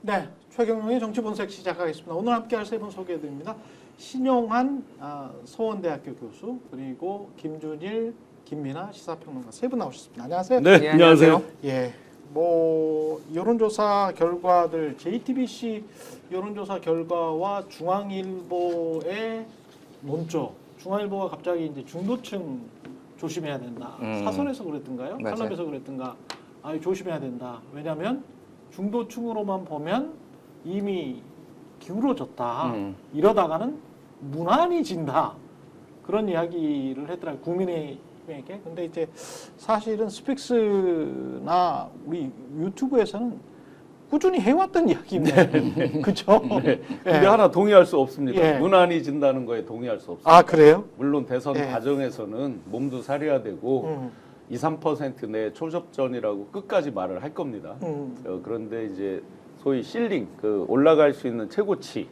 네, 최경영의 정치본색 시작하겠습니다. 오늘 함께할 세 분 소개해드립니다. 신용한 서원대학교 교수 그리고 김준일, 김민아 시사평론가 세 분 나오셨습니다. 안녕하세요. 네, 예, 안녕하세요. 예, 뭐 여론조사 결과들 JTBC 여론조사 결과와 중앙일보의 논조. 중앙일보가 갑자기 이제 중도층 조심해야 된다. 사설에서 그랬던가요? 맞아요. 칼럼에서 그랬던가? 조심해야 된다. 왜냐하면 중도층으로만 보면 이미 기울어졌다. 이러다가는 무난해진다. 그런 이야기를 했더라고요. 국민에게. 근데 이제 사실은 스픽스나 우리 유튜브에서는 꾸준히 해왔던 이야기인데. 그렇죠? 네. 근데 하나 동의할 수 없습니다. 예. 무난해진다는 거에 동의할 수 없습니다. 아, 그래요? 물론 대선 예. 과정에서는 몸도 사려야 되고 2, 3% 내 초접전이라고 끝까지 말을 할 겁니다. 그런데 이제 소위 실링, 그 올라갈 수 있는 최고치가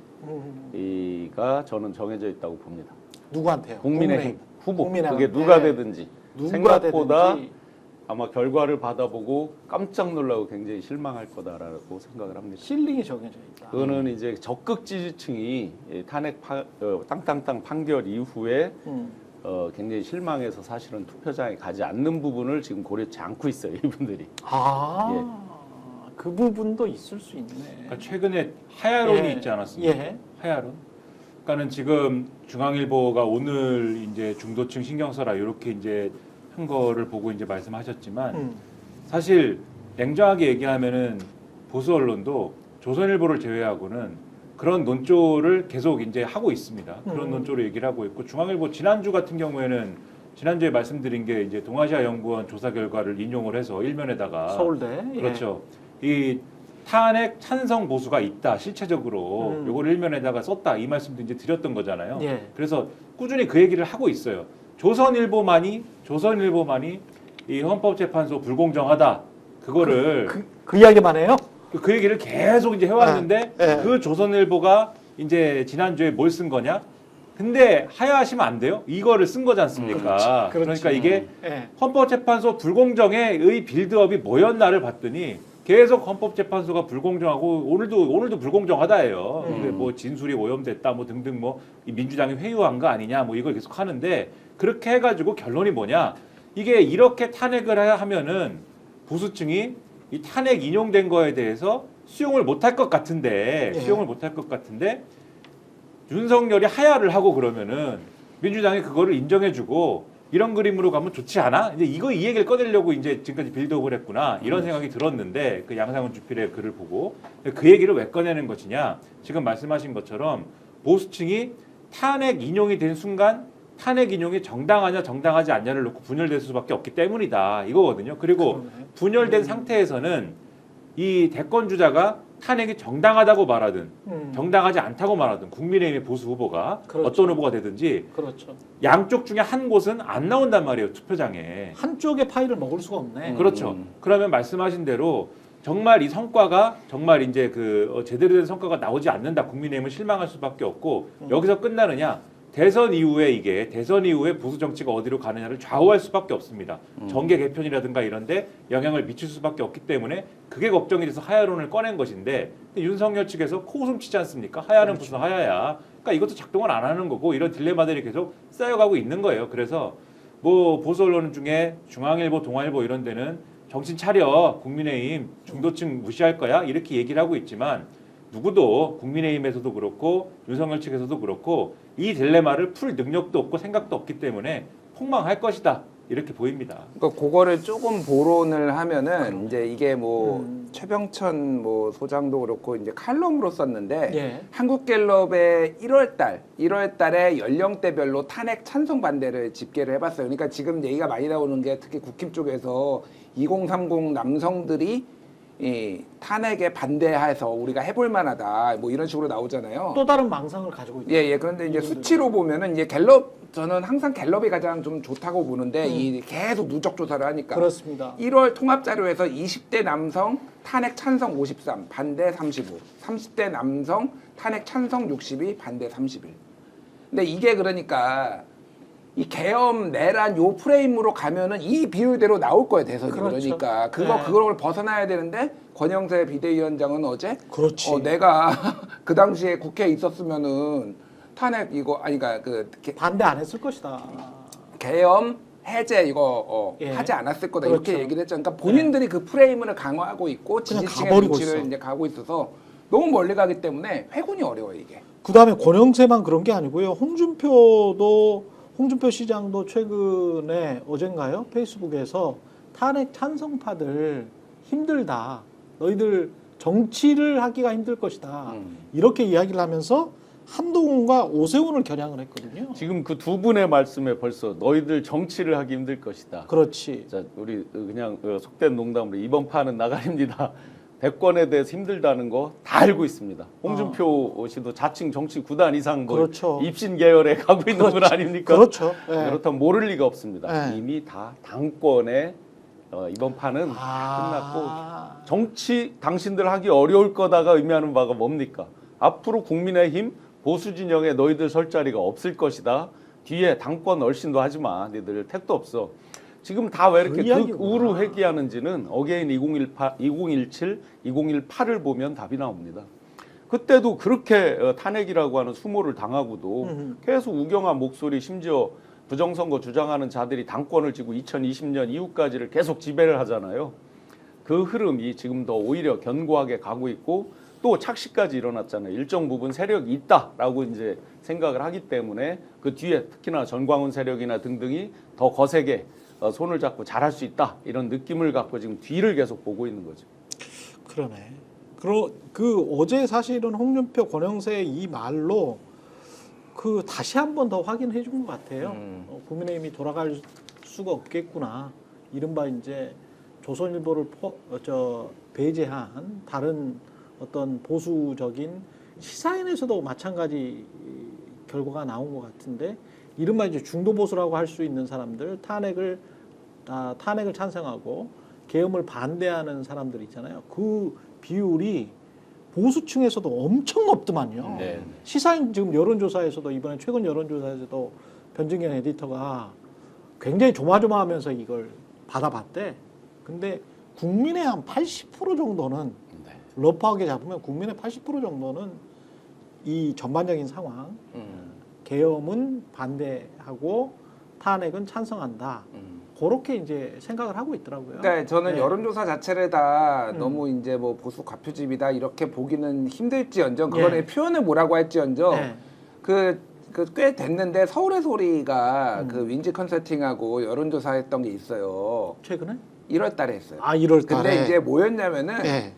저는 정해져 있다고 봅니다. 누구한테요? 국민의힘 후보, 국민의힘. 그게 누가 네. 되든지 누가 생각보다 되든지. 아마 결과를 받아보고 깜짝 놀라고 굉장히 실망할 거다라고 생각을 합니다. 실링이 정해져 있다. 그거는 이제 적극 지지층이 탄핵 땅땅땅 판결 이후에 굉장히 실망해서 사실은 투표장에 가지 않는 부분을 지금 고려치 않고 있어요, 이분들이. 그 부분도 있을 수 있네. 그러니까 최근에 하야론이 있지 않았습니까? 예. 하야론. 그러니까는 지금 중앙일보가 오늘 이제 중도층 신경 써라 이렇게 이제 한 거를 보고 이제 말씀하셨지만 사실 냉정하게 얘기하면은 보수 언론도 조선일보를 제외하고는 그런 논조를 계속 이제 하고 있습니다. 그런 논조로 얘기를 하고 있고 중앙일보 지난주 같은 경우에는 지난주에 말씀드린 게 이제 동아시아 연구원 조사 결과를 인용을 해서 일면에다가 서울대. 그렇죠. 이 탄핵 찬성 보수가 있다 실체적으로 요걸 일면에다가 썼다 이 말씀도 이제 드렸던 거잖아요. 예. 그래서 꾸준히 그 얘기를 하고 있어요. 조선일보만이 이 헌법재판소 불공정하다 그거를 그 이야기만 해요? 그 얘기를 계속 이제 해왔는데 그 조선일보가 이제 지난주에 뭘 쓴 거냐? 근데 하야하시면 안 돼요. 이거를 쓴 거지 않습니까? 그렇지. 그러니까 이게 예. 헌법재판소 불공정의 빌드업이 뭐였나를 봤더니 계속 헌법재판소가 불공정하고 오늘도 불공정하다예요. 근데 뭐 진술이 오염됐다 뭐 등등 뭐 이 민주당이 회유한 거 아니냐 뭐 이걸 계속 하는데 그렇게 해가지고 결론이 뭐냐? 이게 이렇게 탄핵을 하면은 보수층이 이 탄핵 인용된 거에 대해서 수용을 못할 것 같은데 윤석열이 하야를 하고 그러면은 민주당이 그거를 인정해주고 이런 그림으로 가면 좋지 않아? 이제 이 얘기를 꺼내려고 이제 지금까지 빌드업을 했구나 이런 생각이 들었는데 그 양상훈 주필의 글을 보고 그 얘기를 왜 꺼내는 것이냐? 지금 말씀하신 것처럼 보수층이 탄핵 인용이 된 순간 탄핵 인용이 정당하냐 정당하지 않냐를 놓고 분열될 수밖에 없기 때문이다 이거거든요. 그리고 분열된 상태에서는 이 대권 주자가 탄핵이 정당하다고 말하든 정당하지 않다고 말하든 국민의힘의 보수 후보가 그렇죠. 어떤 후보가 되든지 그렇죠. 양쪽 중에 한 곳은 안 나온단 말이에요 투표장에. 한쪽의 파이를 먹을 수가 없네. 그렇죠. 그러면 말씀하신 대로 정말 이 성과가 정말 이제 그 제대로 된 성과가 나오지 않는다. 국민의힘은 실망할 수밖에 없고 여기서 끝나느냐? 대선 이후에 보수 정치가 어디로 가느냐를 좌우할 수밖에 없습니다. 정계 개편이라든가 이런데 영향을 미칠 수밖에 없기 때문에 그게 걱정이 돼서 하야론을 꺼낸 것인데 윤석열 측에서 코웃음 치지 않습니까? 하야는 그렇죠. 무슨 하야야? 그러니까 이것도 작동을 안 하는 거고 이런 딜레마들이 계속 쌓여가고 있는 거예요. 그래서 뭐 보수 언론 중에 중앙일보, 동아일보 이런 데는 정신 차려 국민의힘 중도층 무시할 거야 이렇게 얘기를 하고 있지만 누구도 국민의힘에서도 그렇고 윤석열 측에서도 그렇고 이 딜레마를 풀 능력도 없고 생각도 없기 때문에 폭망할 것이다 이렇게 보입니다. 그러니까 그거를 조금 보론을 하면은 이제 이게 뭐 최병천 뭐 소장도 그렇고 이제 칼럼으로 썼는데 예. 한국갤럽의 1월달에 연령대별로 탄핵 찬성 반대를 집계를 해봤어요. 그러니까 지금 얘기가 많이 나오는 게 특히 국힘 쪽에서 2030 남성들이 이 탄핵에 반대해서 우리가 해볼 만하다 뭐 이런 식으로 나오잖아요. 또 다른 망상을 가지고 있다. 예. 그런데 이제 수치로 보면은 이제 갤럽 저는 항상 갤럽이 가장 좀 좋다고 보는데 이 계속 누적 조사를 하니까 그렇습니다. 1월 통합 자료에서 20대 남성 탄핵 찬성 53, 반대 35, 30대 남성 탄핵 찬성 62, 반대 31. 근데 이게 그러니까 이 계엄 내란 요 프레임으로 가면은 이 비율대로 나올 거예요 대선이. 그렇죠. 그러니까 네. 그걸 벗어나야 되는데 권영세 비대위원장은 어제 그렇지. 내가 그 당시에 국회에 있었으면은 탄핵 이거 아니 그러니까 반대 안 했을 것이다. 계엄 해제 이거 예. 하지 않았을 거다 그렇죠. 이렇게 얘기를 했죠. 그러니까 본인들이 그 프레임을 강화하고 있고 그냥 지지층의 가버리고 눈치를 있어. 이제 가고 있어서 너무 멀리 가기 때문에 회군이 어려워요 이게. 그다음에 권영세만 그런 게 아니고요. 홍준표 시장도 최근에 어젠가요? 페이스북에서 탄핵 찬성파들 힘들다. 너희들 정치를 하기가 힘들 것이다. 이렇게 이야기를 하면서 한동훈과 오세훈을 겨냥을 했거든요. 지금 그 두 분의 말씀에 벌써 너희들 정치를 하기 힘들 것이다. 그렇지. 자, 우리 그냥 속된 농담으로 이번 판은 나가립니다. 대권에 대해서 힘들다는 거 다 알고 있습니다. 홍준표 씨도 자칭 정치 9단 이상 뭐 그렇죠. 입신 계열에 가고 있는 분 아닙니까? 그렇죠. 예. 그렇다면 모를 리가 없습니다. 네. 이미 다 당권에 이번 판은 끝났고 정치 당신들 하기 어려울 거다가 의미하는 바가 뭡니까? 앞으로 국민의힘 보수 진영에 너희들 설 자리가 없을 것이다. 뒤에 당권 얼씬도 하지 마. 너희들 택도 없어. 지금 다 왜 이렇게 그 이야기구나. 극우로 회귀하는지는 어게인 2017, 2018을 보면 답이 나옵니다. 그때도 그렇게 탄핵이라고 하는 수모를 당하고도 계속 우경한 목소리 심지어 부정선거 주장하는 자들이 당권을 쥐고 2020년 이후까지를 계속 지배를 하잖아요. 그 흐름이 지금 더 오히려 견고하게 가고 있고 또 착시까지 일어났잖아요. 일정 부분 세력이 있다라고 이제 생각을 하기 때문에 그 뒤에 특히나 전광훈 세력이나 등등이 더 거세게 손을 잡고 잘할 수 있다 이런 느낌을 갖고 지금 뒤를 계속 보고 있는 거죠. 그러네. 그 어제 사실은 홍준표 권영세의 이 말로 그 다시 한 번 더 확인해 준 것 같아요. 국민의힘이 돌아갈 수가 없겠구나. 이른바 이제 조선일보를 배제한 다른 어떤 보수적인 시사인에서도 마찬가지 결과가 나온 것 같은데 이른바 이제 중도 보수라고 할 수 있는 사람들 탄핵을 찬성하고 계엄을 반대하는 사람들 있잖아요. 그 비율이 보수층에서도 엄청 높더만요. 네. 시사인 지금 여론조사에서도 이번에 최근 여론조사에서도 변정현 에디터가 굉장히 조마조마하면서 이걸 받아봤대. 근데 국민의 한 80% 정도는 러프하게 잡으면 국민의 80% 정도는 이 전반적인 상황 계엄은 반대하고 탄핵은 찬성한다. 그렇게 이제 생각을 하고 있더라고요. 그러니까 저는 네. 여론조사 자체를 다 너무 이제 뭐 보수 과표집이다 이렇게 보기는 힘들지언정 그거는 예. 표현을 뭐라고 할지언정 네. 꽤 됐는데 서울의 소리가 그 윈지 컨설팅하고 여론조사했던 게 있어요. 최근에? 1월달에 했어요. 1월 달에. 근데 이제 뭐였냐면은 네.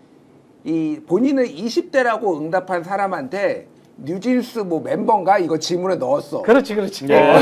이 본인은 20대라고 응답한 사람한테 뉴진스 뭐 멤버인가 이거 질문에 넣었어. 그렇지. 예.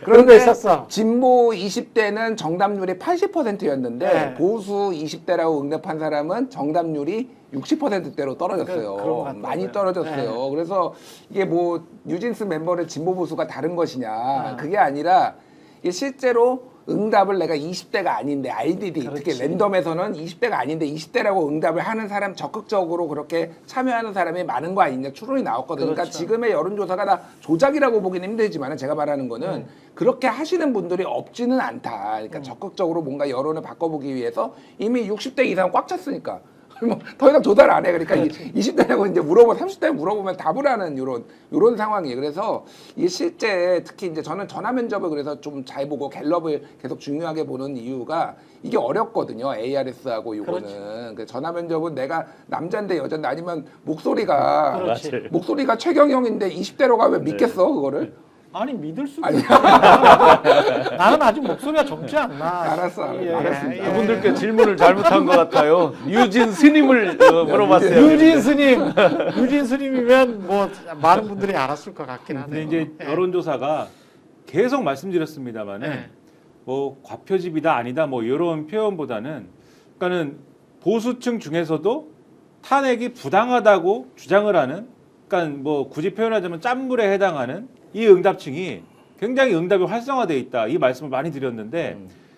그런 거 있었어. 진보 20대는 정답률이 80%였는데 네. 보수 20대라고 응답한 사람은 정답률이 60%대로 떨어졌어요. 그런 것 같더라고요. 많이 떨어졌어요. 그래서 이게 뭐 뉴진스 멤버를 진보 보수가 다른 것이냐 그게 아니라 이게 실제로 응답을 내가 20대가 아닌데 RDD 그렇지. 특히 랜덤에서는 20대가 아닌데 20대라고 응답을 하는 사람 적극적으로 그렇게 참여하는 사람이 많은 거 아니냐 추론이 나왔거든요. 그러니까 그렇죠. 지금의 여론조사가 다 조작이라고 보기는 힘들지만 제가 말하는 거는 그렇게 하시는 분들이 없지는 않다. 그러니까 적극적으로 뭔가 여론을 바꿔보기 위해서 이미 60대 이상 꽉 찼으니까 뭐 더 이상 조달 안 해. 그러니까 20대라고 이제 30대 물어보면 답을 하는 요런 상황이에요. 그래서 이게 실제 특히 이제 저는 전화 면접을 그래서 좀 잘 보고 갤럽을 계속 중요하게 보는 이유가 이게 어렵거든요. ARS하고 요거는. 그 전화 면접은 내가 남자인데 여자인데 아니면 목소리가 그렇지. 목소리가 최경영인데 20대로 가면 믿겠어 그거를? 아니 믿을 수가 아니. 있어. 나는 아직 목소리가 젊지 않나. 알았어. 알았습니다. 그분들께 질문을 잘못한 것 같아요. 유진 스님을 물어봤어요. 유진 스님이면 뭐 많은 분들이 알았을 것 같긴 근데 하네요. 이제 여론조사가 계속 말씀드렸습니다만은 네. 뭐 과표집이다 아니다 뭐 이런 표현보다는 그러니까는 보수층 중에서도 탄핵이 부당하다고 주장을 하는 그러니까 뭐 굳이 표현하자면 짠물에 해당하는 이 응답층이 굉장히 응답이 활성화되어 있다 이 말씀을 많이 드렸는데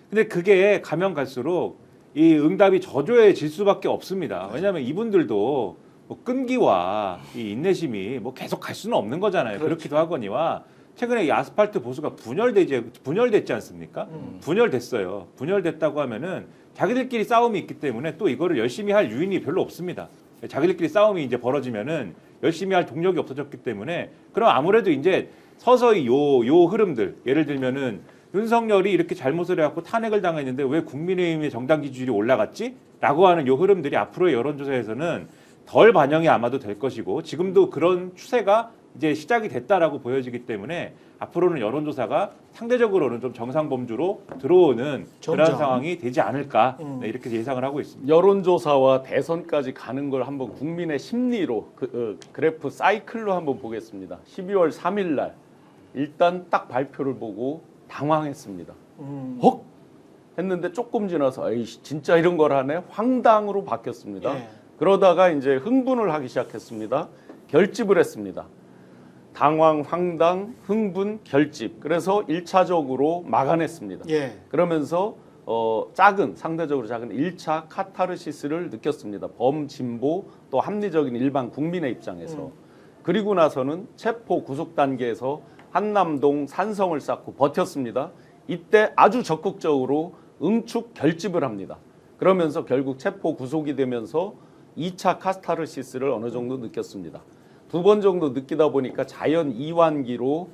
근데 그게 가면 갈수록 이 응답이 저조해질 수밖에 없습니다. 왜냐하면 이분들도 뭐 끈기와 이 인내심이 뭐 계속 갈 수는 없는 거잖아요. 그렇기도 하거니와 최근에 이 아스팔트 보수가 분열됐지 않습니까? 분열됐어요. 분열됐다고 하면은 자기들끼리 싸움이 있기 때문에 또 이거를 열심히 할 유인이 별로 없습니다. 자기들끼리 싸움이 이제 벌어지면은 열심히 할 동력이 없어졌기 때문에 그럼 아무래도 이제 서서히 요 흐름들 예를 들면은 윤석열이 이렇게 잘못을 해갖고 탄핵을 당했는데 왜 국민의힘의 정당 지지율이 올라갔지? 라고 하는 요 흐름들이 앞으로의 여론조사에서는 덜 반영이 아마도 될 것이고 지금도 그런 추세가 이제 시작이 됐다라고 보여지기 때문에 앞으로는 여론조사가 상대적으로는 좀 정상범주로 들어오는 그런 점점. 상황이 되지 않을까 네, 이렇게 예상을 하고 있습니다. 여론조사와 대선까지 가는 걸 한번 국민의 심리로 그래프 사이클로 한번 보겠습니다. 12월 3일 날 일단 딱 발표를 보고 당황했습니다. 헉! 했는데 조금 지나서 에이씨 진짜 이런 걸 하네? 황당으로 바뀌었습니다. 예. 그러다가 이제 흥분을 하기 시작했습니다. 결집을 했습니다. 당황, 황당, 흥분, 결집. 그래서 1차적으로 막아냈습니다. 예. 그러면서 상대적으로 작은 1차 카타르시스를 느꼈습니다. 범진보 또 합리적인 일반 국민의 입장에서. 그리고 나서는 체포 구속 단계에서 한남동 산성을 쌓고 버텼습니다. 이때 아주 적극적으로 응축 결집을 합니다. 그러면서 결국 체포 구속이 되면서 2차 카타르시스를 어느 정도 느꼈습니다. 2번 정도 느끼다 보니까 자연 이완기로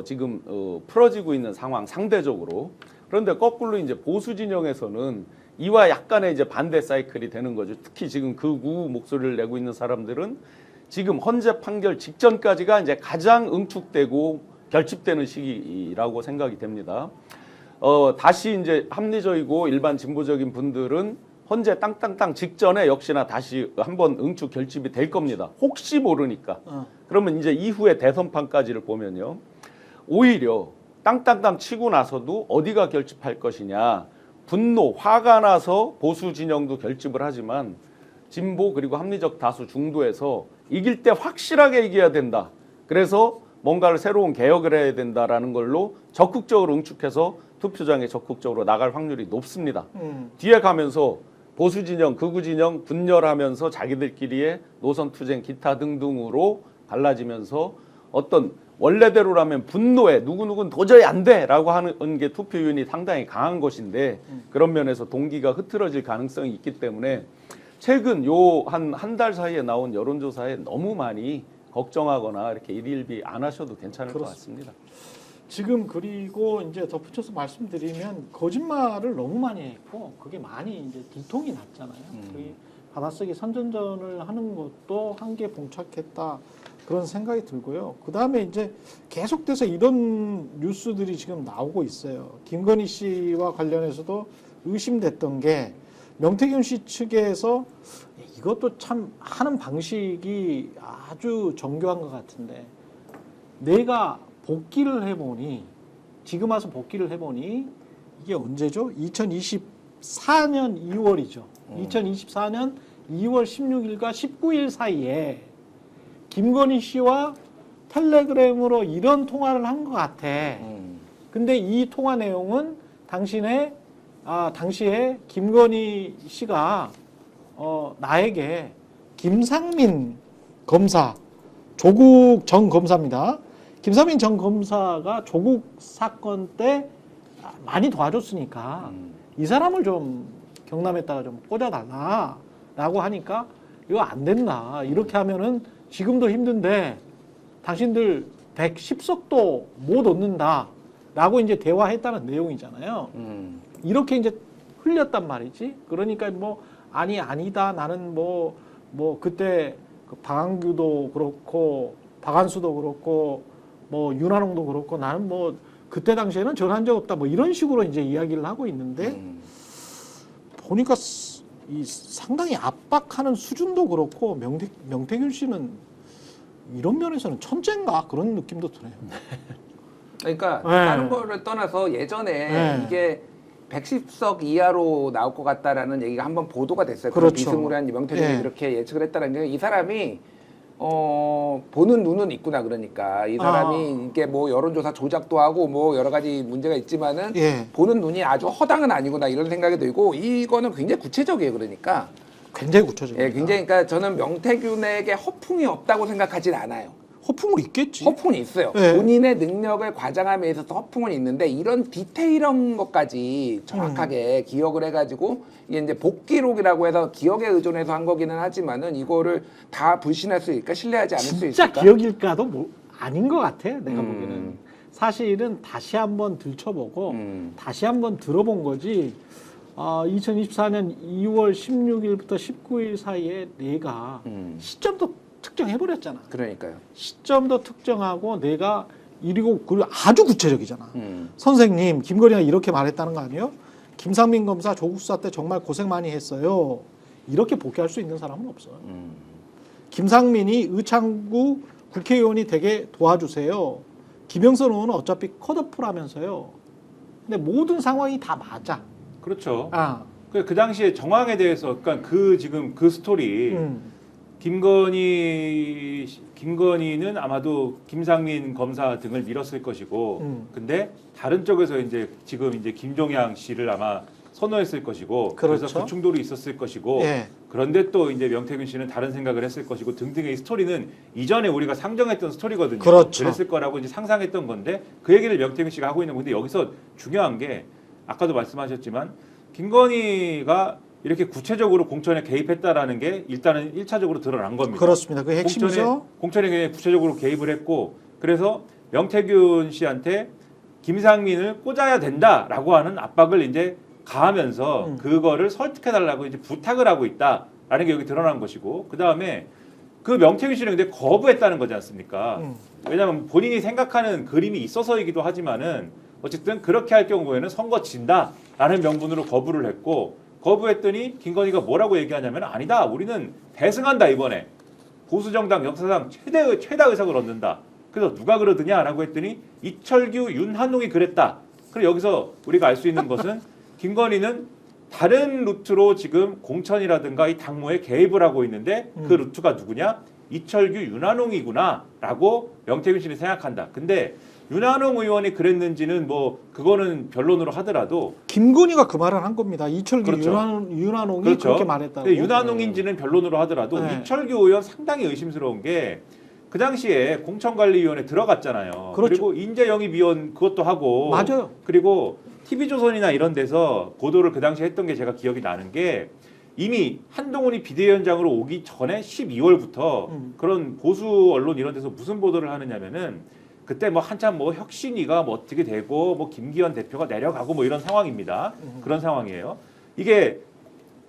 지금 풀어지고 있는 상황 상대적으로. 그런데 거꾸로 이제 보수 진영에서는 이와 약간의 이제 반대 사이클이 되는 거죠. 특히 지금 극우 목소리를 내고 있는 사람들은 지금 헌재 판결 직전까지가 이제 가장 응축되고 결집되는 시기라고 생각이 됩니다. 다시 이제 합리적이고 일반 진보적인 분들은 헌재 땅땅땅 직전에 역시나 다시 한번 응축 결집이 될 겁니다. 혹시 모르니까. 그러면 이제 이후에 대선판까지를 보면요. 오히려 땅땅땅 치고 나서도 어디가 결집할 것이냐. 분노, 화가 나서 보수 진영도 결집을 하지만 진보 그리고 합리적 다수 중도에서 이길 때 확실하게 이겨야 된다. 그래서 뭔가를 새로운 개혁을 해야 된다라는 걸로 적극적으로 응축해서 투표장에 적극적으로 나갈 확률이 높습니다. 뒤에 가면서 보수 진영, 극우 진영 분열하면서 자기들끼리의 노선 투쟁, 기타 등등으로 갈라지면서 어떤 원래대로라면 분노에 누구누구는 도저히 안 돼라고 하는 게 투표율이 상당히 강한 것인데 그런 면에서 동기가 흐트러질 가능성이 있기 때문에 최근 요 한 달 사이에 나온 여론조사에 너무 많이 걱정하거나 이렇게 일일비 안 하셔도 괜찮을 것 같습니다. 지금 그리고 이제 덧붙여서 말씀드리면 거짓말을 너무 많이 했고 그게 많이 이제 들통이 났잖아요. 거의 받아쓰기 선전전을 하는 것도 한계에 봉착했다 그런 생각이 들고요. 그 다음에 이제 계속돼서 이런 뉴스들이 지금 나오고 있어요. 김건희 씨와 관련해서도 의심됐던 게 명태균 씨 측에서 이것도 참 하는 방식이 아주 정교한 것 같은데 내가 복귀를 해보니 지금 와서 복귀를 해보니 이게 언제죠? 2024년 2월이죠. 2024년 2월 16일과 19일 사이에 김건희 씨와 텔레그램으로 이런 통화를 한 것 같아. 근데 이 통화 내용은 당시에 김건희 씨가 나에게 김상민 검사, 조국 전 검사입니다. 김상민 전 검사가 조국 사건 때 많이 도와줬으니까 이 사람을 좀 경남에다가 좀 꽂아달라라고 하니까 이거 안 된다. 이렇게 하면은 지금도 힘든데 당신들 110석도 못 얻는다라고 이제 대화했다는 내용이잖아요. 이렇게 이제 흘렸단 말이지. 그러니까 뭐 아니다. 나는 뭐 그때 그 박한규도 그렇고 박한수도 그렇고 뭐 윤한홍도 그렇고 나는 뭐 그때 당시에는 전화한 적 없다. 뭐 이런 식으로 이제 이야기를 하고 있는데 보니까 이 상당히 압박하는 수준도 그렇고 명태균 씨는 이런 면에서는 천재인가 그런 느낌도 드네요. 그러니까 네. 다른 거를 떠나서 예전에 네. 이게 110석 이하로 나올 것 같다라는 얘기가 한번 보도가 됐어요. 그렇죠. 비스무리한 명태균이 네. 이렇게 예측을 했다는 게 이 사람이 보는 눈은 있구나. 그러니까 이 사람이 이게 뭐 여론조사 조작도 하고 뭐 여러 가지 문제가 있지만은 예. 보는 눈이 아주 허당은 아니구나 이런 생각이 들고 이거는 굉장히 구체적이에요. 그러니까 굉장히 구체적입니다. 굉장히 그러니까 저는 명태균에게 허풍이 없다고 생각하진 않아요. 허풍은 있겠지. 허풍은 있어요. 네. 본인의 능력을 과장함에 있어서 허풍은 있는데 이런 디테일한 것까지 정확하게 기억을 해가지고 이게 이제 복기록이라고 해서 기억에 의존해서 한 거기는 하지만은 이거를 다 불신할 수 있을까? 신뢰하지 않을 수 진짜 있을까? 기억일까도 아닌 것 같아. 내가 보기에는. 사실은 다시 한번 들춰보고 다시 한번 들어본 거지. 2024년 2월 16일부터 19일 사이에 내가 시점도 특정해버렸잖아. 그러니까요. 시점도 특정하고 내가 이리고 그리고 아주 구체적이잖아. 선생님 김건희가 이렇게 말했다는 거 아니에요? 김상민 검사 조국 수사 때 정말 고생 많이 했어요. 이렇게 복귀할 수 있는 사람은 없어요. 김상민이 의창구 국회의원이 되게 도와주세요. 김영선 의원은 어차피 컷오프라면서요. 근데 모든 상황이 다 맞아. 그렇죠. 아, 그 당시에 정황에 대해서 그러니까 지금 그 스토리 김건희는 아마도 김상민 검사 등을 밀었을 것이고, 근데 다른 쪽에서 이제 지금 이제 김종양 씨를 아마 선호했을 것이고, 그렇죠. 그래서 그 충돌이 있었을 것이고, 예. 그런데 또 이제 명태균 씨는 다른 생각을 했을 것이고 등등의 이 스토리는 이전에 우리가 상정했던 스토리거든요. 그렇죠. 그랬을 거라고 이제 상상했던 건데 그 얘기를 명태균 씨가 하고 있는 건데 여기서 중요한 게 아까도 말씀하셨지만 김건희가 이렇게 구체적으로 공천에 개입했다라는 게 일단은 1차적으로 드러난 겁니다. 그렇습니다. 그 핵심이죠. 공천에 구체적으로 개입을 했고 그래서 명태균 씨한테 김상민을 꽂아야 된다라고 하는 압박을 이제 가하면서 그거를 설득해달라고 이제 부탁을 하고 있다라는 게 여기 드러난 것이고 그 다음에 그 명태균 씨는 근데 거부했다는 거지 않습니까? 왜냐하면 본인이 생각하는 그림이 있어서이기도 하지만은 어쨌든 그렇게 할 경우에는 선거 진다라는 명분으로 거부를 했고 거부했더니 김건희가 뭐라고 얘기하냐면 아니다 우리는 대승한다 이번에 보수정당 역사상 최다 의석을 얻는다. 그래서 누가 그러느냐라고 했더니 이철규 윤한홍이 그랬다. 그리고 여기서 우리가 알 수 있는 것은 김건희는 다른 루트로 지금 공천이라든가 이 당무에 개입을 하고 있는데 그 루트가 누구냐? 이철규 윤한홍이구나라고 명태균 씨는 생각한다. 근데 윤한홍 의원이 그랬는지는 뭐 그거는 변론으로 하더라도 김건희가 그 말을 한 겁니다. 이철규 그렇죠. 윤한홍이 그렇죠. 그렇게 말했다고. 근데 윤한홍인지는 변론으로 하더라도 네. 이철규 의원 상당히 의심스러운 게 그 당시에 공천관리위원회 들어갔잖아요. 그렇죠. 그리고 인재영입위원 그것도 하고 맞아요. 그리고 TV조선이나 이런 데서 보도를 그 당시에 했던 게 제가 기억이 나는 게 이미 한동훈이 비대위원장으로 오기 전에 12월부터 그런 보수 언론 이런 데서 무슨 보도를 하느냐면은 그때 뭐 한참 뭐 혁신위가 뭐 어떻게 되고 뭐 김기현 대표가 내려가고 뭐 이런 상황입니다. 그런 상황이에요. 이게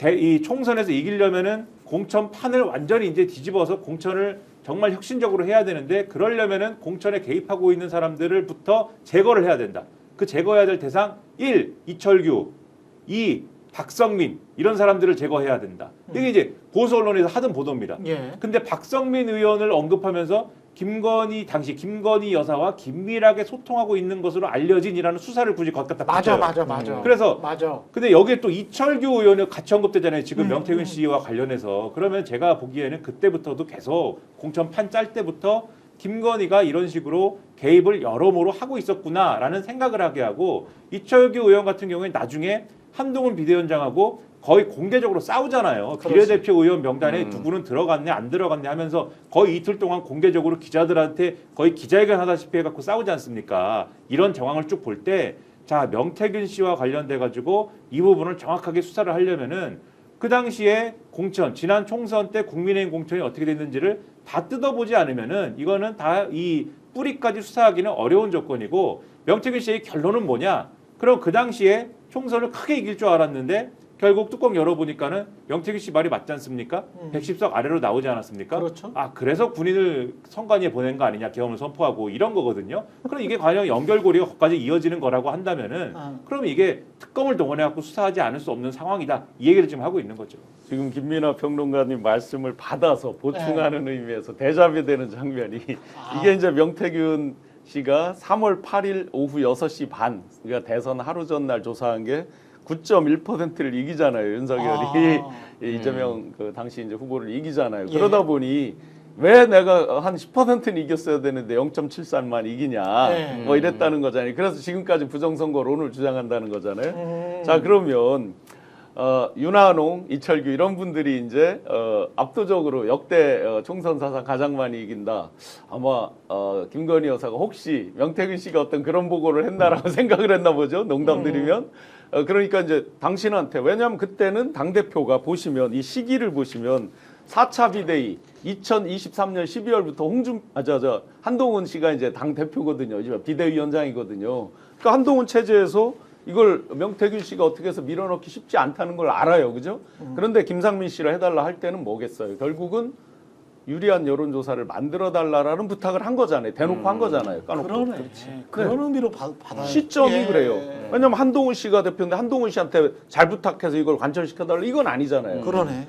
이 총선에서 이기려면은 공천판을 완전히 이제 뒤집어서 공천을 정말 혁신적으로 해야 되는데 그러려면은 공천에 개입하고 있는 사람들을부터 제거를 해야 된다. 그 제거해야 될 대상 1. 이철규 2. 박성민 이런 사람들을 제거해야 된다. 이게 이제 보수 언론에서 하던 보도입니다. 예. 근데 박성민 의원을 언급하면서 당시 김건희 여사와 긴밀하게 소통하고 있는 것으로 알려진이라는 수사를 굳이 걷다 맞아. 붙여요. 그래서 맞아. 근데 여기에 또 이철규 의원이 같이 언급되잖아요. 지금 명태균 씨와 관련해서. 그러면 제가 보기에는 그때부터도 계속 공천판 짤 때부터 김건희가 이런 식으로 개입을 여러모로 하고 있었구나라는 생각을 하게 하고 이철규 의원 같은 경우에 나중에 한동훈 비대위원장하고 거의 공개적으로 싸우잖아요. 비례대표 의원 명단에 누구는 들어갔네 안 들어갔네 하면서 거의 이틀 동안 공개적으로 기자들한테 거의 기자회견 하다시피 해갖고 싸우지 않습니까? 이런 정황을 쭉 볼 때 자 명태균 씨와 관련돼 가지고 이 부분을 정확하게 수사를 하려면은 그 당시에 공천 지난 총선 때 국민의힘 공천이 어떻게 됐는지를 다 뜯어보지 않으면은 이거는 다 이 뿌리까지 수사하기는 어려운 조건이고 명태균 씨의 결론은 뭐냐? 그럼 그 당시에 총선을 크게 이길 줄 알았는데 결국 뚜껑 열어보니까는 명태균 씨 말이 맞지 않습니까? 110석 아래로 나오지 않았습니까? 그렇죠. 아 그래서 군인을 선관위에 보낸 거 아니냐 계엄을 선포하고 이런 거거든요. 그럼 이게 과연 연결고리가 거기까지 이어지는 거라고 한다면은 그럼 이게 특검을 동원해갖고 수사하지 않을 수 없는 상황이다. 이 얘기를 지금 하고 있는 거죠. 지금 김민하 평론가님 말씀을 받아서 보충하는 의미에서 대자뷰되는 장면이 이게 이제 명태균 씨가 3월 8일 오후 6시 반 그러니까 대선 하루 전날 조사한 게 9.1%를 이기잖아요. 윤석열이 이재명 그 당시 이제 후보를 이기잖아요. 예. 그러다 보니 왜 내가 한 10%는 이겼어야 되는데 0.73만 이기냐 뭐 이랬다는 거잖아요. 그래서 지금까지 부정선거론을 주장한다는 거잖아요. 자 그러면 윤한홍, 이철규 이런 분들이 이제 압도적으로 역대 총선 사상 가장 많이 이긴다. 아마 김건희 여사가 혹시 명태균 씨가 어떤 그런 보고를 했나라고 생각을 했나 보죠. 농담드리면. 그러니까 이제 당신한테 왜냐하면 그때는 당 대표가 보시면 이 시기를 보시면 4차 비대위 2023년 12월부터 한동훈 씨가 이제 당 대표거든요. 이제 비대위원장이거든요. 그러니까 한동훈 체제에서 이걸 명태균 씨가 어떻게 해서 밀어넣기 쉽지 않다는 걸 알아요. 그죠? 그런데 김상민 씨를 해달라 할 때는 뭐겠어요? 결국은 유리한 여론조사를 만들어달라라는 부탁을 한 거잖아요. 대놓고 한 거잖아요. 까놓고. 그러네. 그런 의미로 받아요. 시점이 예. 그래요. 왜냐면 한동훈 씨가 대표인데 한동훈 씨한테 잘 부탁해서 이걸 관철시켜달라 이건 아니잖아요. 그러네.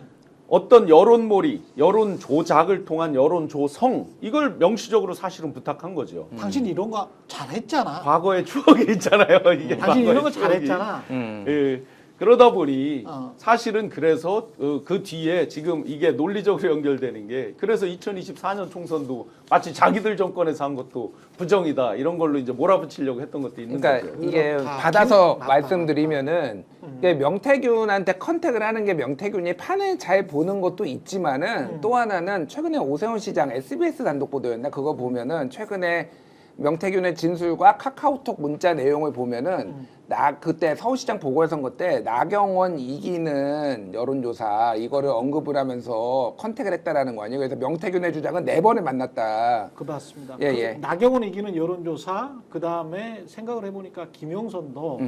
어떤 여론몰이, 여론 조작을 통한 여론 조성 이걸 명시적으로 사실은 부탁한 거죠. 당신 이런 거 잘했잖아. 과거의 추억이 있잖아요. 이게 당신 이런 거 과거의 추억이. 잘했잖아. 예. 그러다 보니 어. 사실은 그래서 그 뒤에 지금 이게 논리적으로 연결되는 게 그래서 2024년 총선도 마치 자기들 정권에서 한 것도 부정이다 이런 걸로 이제 몰아붙이려고 했던 것도 있는 그러니까 거죠. 이게 그렇다. 받아서 맞다, 말씀드리면은 이게 명태균한테 컨택을 하는 게 명태균이 판을 잘 보는 것도 있지만은 또 하나는 최근에 오세훈 시장 SBS 단독 보도였나 그거 보면은 최근에 명태균의 진술과 카카오톡 문자 내용을 보면은 나 그때 서울시장 보궐선거 때 나경원 이기는 여론조사 이거를 언급을 하면서 컨택을 했다라는 거 아니에요. 그래서 명태균의 주장은 4번을 만났다. 그 맞습니다. 예, 그 예. 나경원 이기는 여론조사 그 다음에 생각을 해보니까 김영선도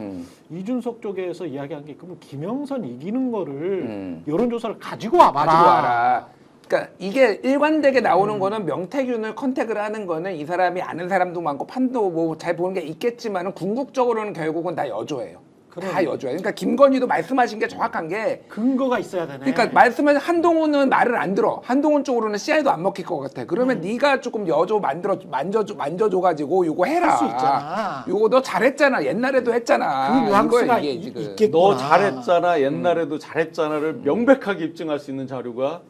이준석 쪽에서 이야기한 게 그럼 김영선 이기는 거를 여론조사를 가지고 와봐라. 가지고 와라. 그러니까 이게 일관되게 나오는 거는 명태균을 컨택을 하는 거는 이 사람이 아는 사람도 많고 판도 뭐 잘 보는 게 있겠지만은 궁극적으로는 결국은 다 여조예요. 다 여조예요. 그러니까 김건희도 말씀하신 게 정확한 게 근거가 있어야 되네. 그러니까 말씀하신 한동훈은 말을 안 들어. 한동훈 쪽으로는 CI도 안 먹힐 것 같아. 그러면 네가 조금 여조 만져줘가지고 요거 해라. 할 수 있잖아. 요거 너 잘했잖아. 옛날에도 했잖아. 그 뉘앙스가 이게 지금. 있겠구나. 너 잘했잖아 옛날에도 잘했잖아를 명백하게 입증할 수 있는 자료가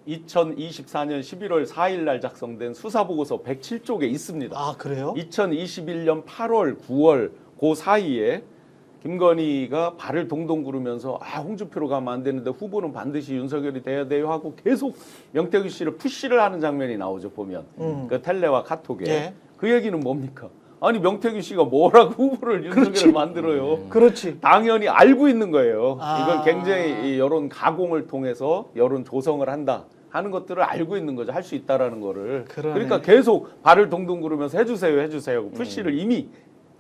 2024년 11월 4일 날 작성된 수사보고서 107쪽에 있습니다. 아 그래요? 2021년 8월, 9월 그 사이에 김건희가 발을 동동 구르면서 홍준표로 가면 안 되는데 후보는 반드시 윤석열이 돼야 돼요 하고 계속 명태균 씨를 푸시를 하는 장면이 나오죠 보면 그 텔레와 카톡에 예. 그 얘기는 뭡니까? 아니 명태균 씨가 뭐라고 후보를 윤석열을 만들어요? 그렇지. 당연히 알고 있는 거예요. 아. 이건 굉장히 이 여론 가공을 통해서 여론 조성을 한다 하는 것들을 알고 있는 거죠. 할 수 있다라는 거를. 그러네. 그러니까 계속 발을 동동 구르면서 해주세요. 푸시를 이미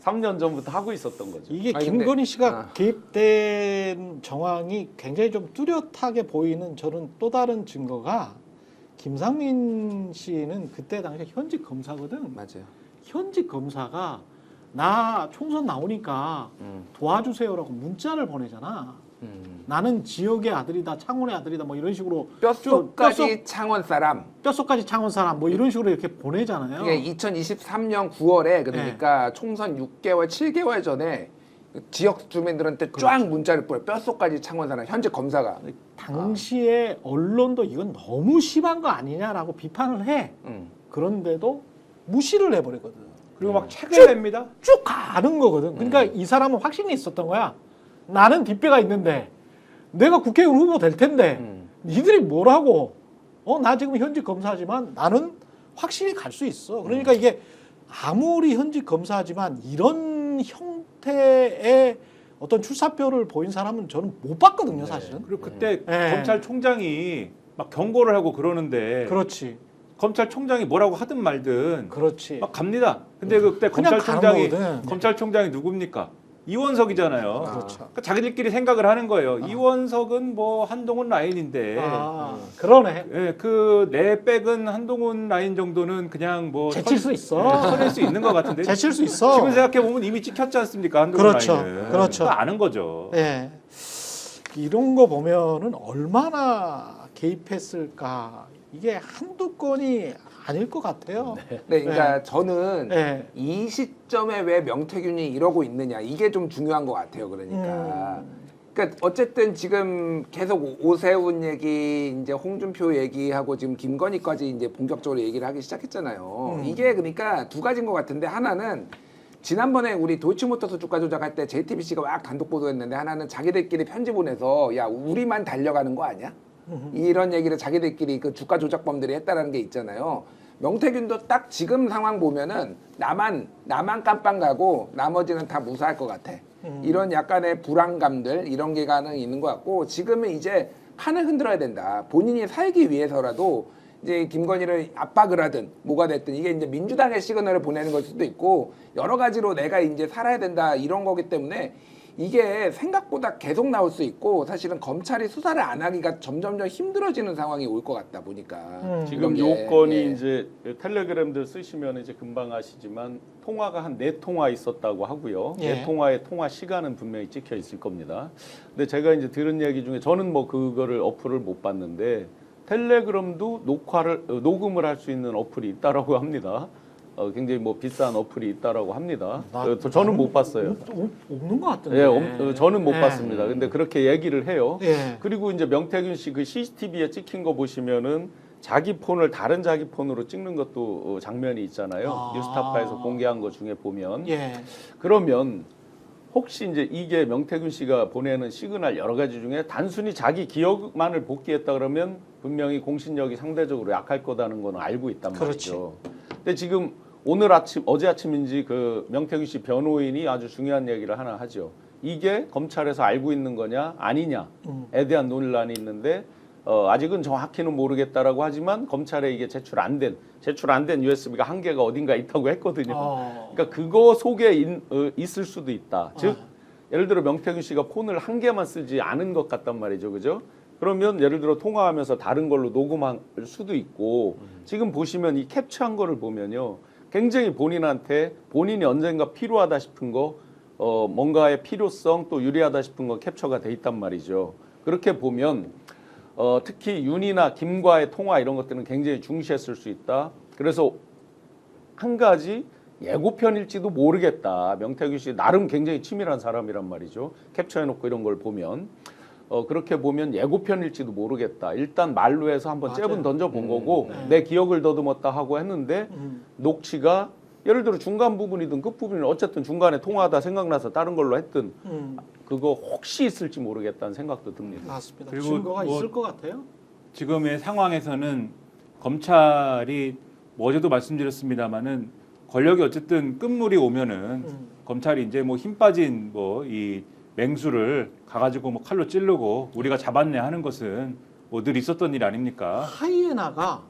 3년 전부터 하고 있었던 거죠. 이게 아니, 김건희 근데- 씨가 개입된 정황이 굉장히 좀 뚜렷하게 보이는 저는 또 다른 증거가 김상민 씨는 그때 당시 현직 검사거든. 맞아요. 현직 검사가 나 총선 나오니까 도와주세요라고 문자를 보내잖아. 나는 지역의 아들이다, 창원의 아들이다, 뭐 이런 식으로 뼛속까지 창원 사람. 뼛속까지 창원 사람, 뭐 이런 식으로 이렇게 보내잖아요. 이게 2023년 9월에 그러니까 총선 6개월, 7개월 전에 지역 주민들한테 쫙 문자를 뿌려. 뼛속까지 창원 사람. 현재 검사가. 당시에 언론도 이건 너무 심한 거 아니냐라고 비판을 해. 그런데도 무시를 해버리거든. 그리고 막 책을 냅니다. 쭉 가는 거거든. 그러니까 이 사람은 확신이 있었던 거야. 나는 뒷배가 있는데 내가 국회의원 후보 될 텐데 니들이 뭐라고? 나 지금 현직 검사지만 나는 확실히 갈 수 있어. 그러니까 이게 아무리 현직 검사지만 이런 형태의 어떤 출사표를 보인 사람은 저는 못 봤거든요, 사실은. 그리고 그때 네. 검찰총장이 막 경고를 하고 그러는데 그렇지, 검찰총장이 뭐라고 하든 말든 그렇지. 막 갑니다. 근데 그때 그냥 가는 검찰총장이 누굽니까? 이원석이잖아요. 그렇죠. 그러니까 자기들끼리 생각을 하는 거예요. 이원석은 뭐 한동훈 라인인데, 그러네. 예, 그 내백은 한동훈 라인 정도는 그냥 뭐 제칠 수 있어. 선일 수 있는 것 같은데. 제칠 수 있어. 지금 생각해 보면 이미 찍혔지 않습니까? 한동훈 그렇죠. 라인은. 그렇죠. 그거 아는 거죠. 예. 이런 거 보면은 얼마나 개입했을까. 이게 한두 건이 아닐 것 같아요. 네, 그러니까 저는 네. 이 시점에 왜 명태균이 이러고 있느냐 이게 좀 중요한 것 같아요. 그러니까 어쨌든 지금 계속 오세훈 얘기, 이제 홍준표 얘기하고 지금 김건희까지 이제 본격적으로 얘기를 하기 시작했잖아요. 이게 그러니까 두 가지인 것 같은데 하나는 지난번에 우리 도이치모터스 주가 조작할 때 JTBC가 막 단독 보도했는데 하나는 자기들끼리 편지 보내서 야 우리만 달려가는 거 아니야? 이런 얘기를 자기들끼리 그 주가 조작범들이 했다라는 게 있잖아요. 명태균도 딱 지금 상황 보면은 나만 깜빵 가고 나머지는 다 무사할 것 같아. 이런 약간의 불안감들 이런 게 가능 있는 것 같고 지금은 이제 판을 흔들어야 된다. 본인이 살기 위해서라도 이제 김건희를 압박을 하든 뭐가 됐든 이게 이제 민주당의 시그널을 보내는 걸 수도 있고 여러 가지로 내가 이제 살아야 된다 이런 거기 때문에 이게 생각보다 계속 나올 수 있고 사실은 검찰이 수사를 안 하기가 점점점 힘들어지는 상황이 올 것 같다 보니까 지금 이런 게, 요건이 예. 이제 텔레그램들 쓰시면 이제 금방 아시지만 통화가 한 4통화 있었다고 하고요. 예. 4통화의 통화 시간은 분명히 찍혀 있을 겁니다. 근데 제가 이제 들은 얘기 중에 저는 뭐 그거를 어플을 못 봤는데 텔레그램도 녹음을 할 수 있는 어플이 있다라고 합니다. 굉장히 뭐 비싼 어플이 있다라고 합니다. 저는 못 봤어요. 없는 것 같던데. 예, 저는 못 예. 봤습니다. 근데 그렇게 얘기를 해요. 예. 그리고 이제 명태균 씨 그 CCTV에 찍힌 거 보시면은 자기 폰을 다른 자기 폰으로 찍는 것도 장면이 있잖아요. 뉴스타파에서 공개한 거 중에 보면. 예. 그러면 혹시 이제 이게 명태균 씨가 보내는 시그널 여러 가지 중에 단순히 자기 기억만을 복귀했다 그러면 분명히 공신력이 상대적으로 약할 거다는 거는 알고 있단 말이죠. 근데 지금 어제 아침인지 그 명태균 씨 변호인이 아주 중요한 얘기를 하나 하죠. 이게 검찰에서 알고 있는 거냐 아니냐에 대한 논란이 있는데 아직은 정확히는 모르겠다라고 하지만 검찰에 이게 제출 안 된 USB가 한 개가 어딘가 있다고 했거든요. 그러니까 그거 속에 있을 수도 있다. 즉 예를 들어 명태균 씨가 폰을 한 개만 쓰지 않은 것 같단 말이죠, 그죠? 그러면 예를 들어 통화하면서 다른 걸로 녹음할 수도 있고 지금 보시면 이 캡처한 거를 보면요, 굉장히 본인이 언젠가 필요하다 싶은 거, 뭔가의 필요성 또 유리하다 싶은 거 캡처가 돼 있단 말이죠. 그렇게 보면. 특히 윤이나 김과의 통화 이런 것들은 굉장히 중시했을 수 있다. 그래서 한 가지 예고편일지도 모르겠다. 명태균 씨 나름 굉장히 치밀한 사람이란 말이죠. 캡처해놓고 이런 걸 보면 그렇게 보면 예고편일지도 모르겠다. 일단 말로 해서 한번 잽은 던져본 거고 내 기억을 더듬었다 하고 했는데 녹취가 예를 들어 중간 부분이든 끝 부분이든 어쨌든 중간에 통화하다 생각나서 다른 걸로 했든 그거 혹시 있을지 모르겠다는 생각도 듭니다. 맞습니다. 그리고 증거가 뭐 있을 것 같아요. 지금의 상황에서는 검찰이 뭐 어제도 말씀드렸습니다마는 권력이 어쨌든 끝물이 오면은 검찰이 이제 뭐 힘 빠진 뭐 이 맹수를 가가지고 뭐 칼로 찌르고 우리가 잡았네 하는 것은 뭐 늘 있었던 일 아닙니까? 하이에나가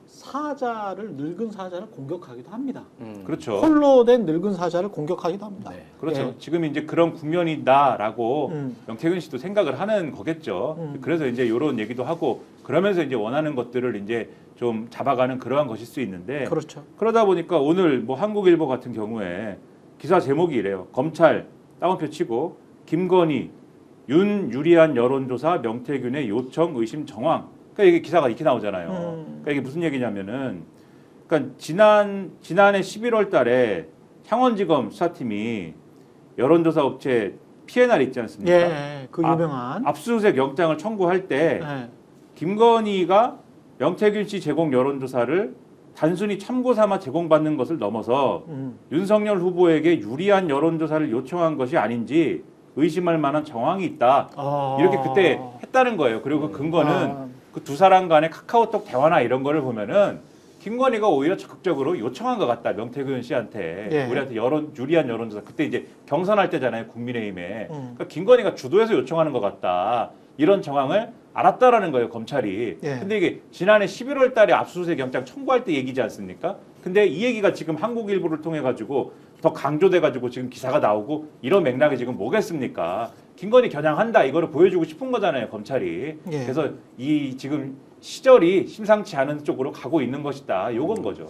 늙은 사자를 공격하기도 합니다. 그렇죠. 홀로 된 늙은 사자를 공격하기도 합니다. 네. 그렇죠. 예. 지금 이제 그런 국면이다라고 명태균 씨도 생각을 하는 거겠죠. 그래서 이제 이런 얘기도 하고 그러면서 이제 원하는 것들을 이제 좀 잡아가는 그러한 것일 수 있는데 그렇죠. 그러다 보니까 오늘 뭐 한국일보 같은 경우에 기사 제목이 이래요. 검찰 따옴표 치고 김건희 윤 유리한 여론조사 명태균의 요청 의심 정황. 그러니까 이게 기사가 이렇게 나오잖아요. 그러니까 이게 무슨 얘기냐면은 그러니까 지난해 11월 달에 향원지검 수사팀이 여론조사 업체 P&R 있지 않습니까? 예, 그 유명한. 압수수색 영장을 청구할 때 예. 김건희가 명태균 씨 제공 여론조사를 단순히 참고 삼아 제공받는 것을 넘어서 윤석열 후보에게 유리한 여론조사를 요청한 것이 아닌지 의심할 만한 정황이 있다. 이렇게 그때 했다는 거예요. 그리고 그 근거는 그 두 사람 간의 카카오톡 대화나 이런 거를 보면은 김건희가 오히려 적극적으로 요청한 것 같다. 명태균 씨한테 예. 우리한테 유리한 여론조사. 그때 이제 경선할 때잖아요. 국민의힘에. 그러니까 김건희가 주도해서 요청하는 것 같다. 이런 정황을 알았다라는 거예요. 검찰이. 예. 근데 이게 지난해 11월 달에 압수수색 영장 청구할 때 얘기지 않습니까? 근데 이 얘기가 지금 한국일보를 통해 가지고 더 강조돼 가지고 지금 기사가 나오고 이런 맥락이 지금 뭐겠습니까? 김건희 겨냥한다 이거를 보여주고 싶은 거잖아요. 검찰이. 예. 그래서 이 지금 시절이 심상치 않은 쪽으로 가고 있는 것이다. 요건 거죠.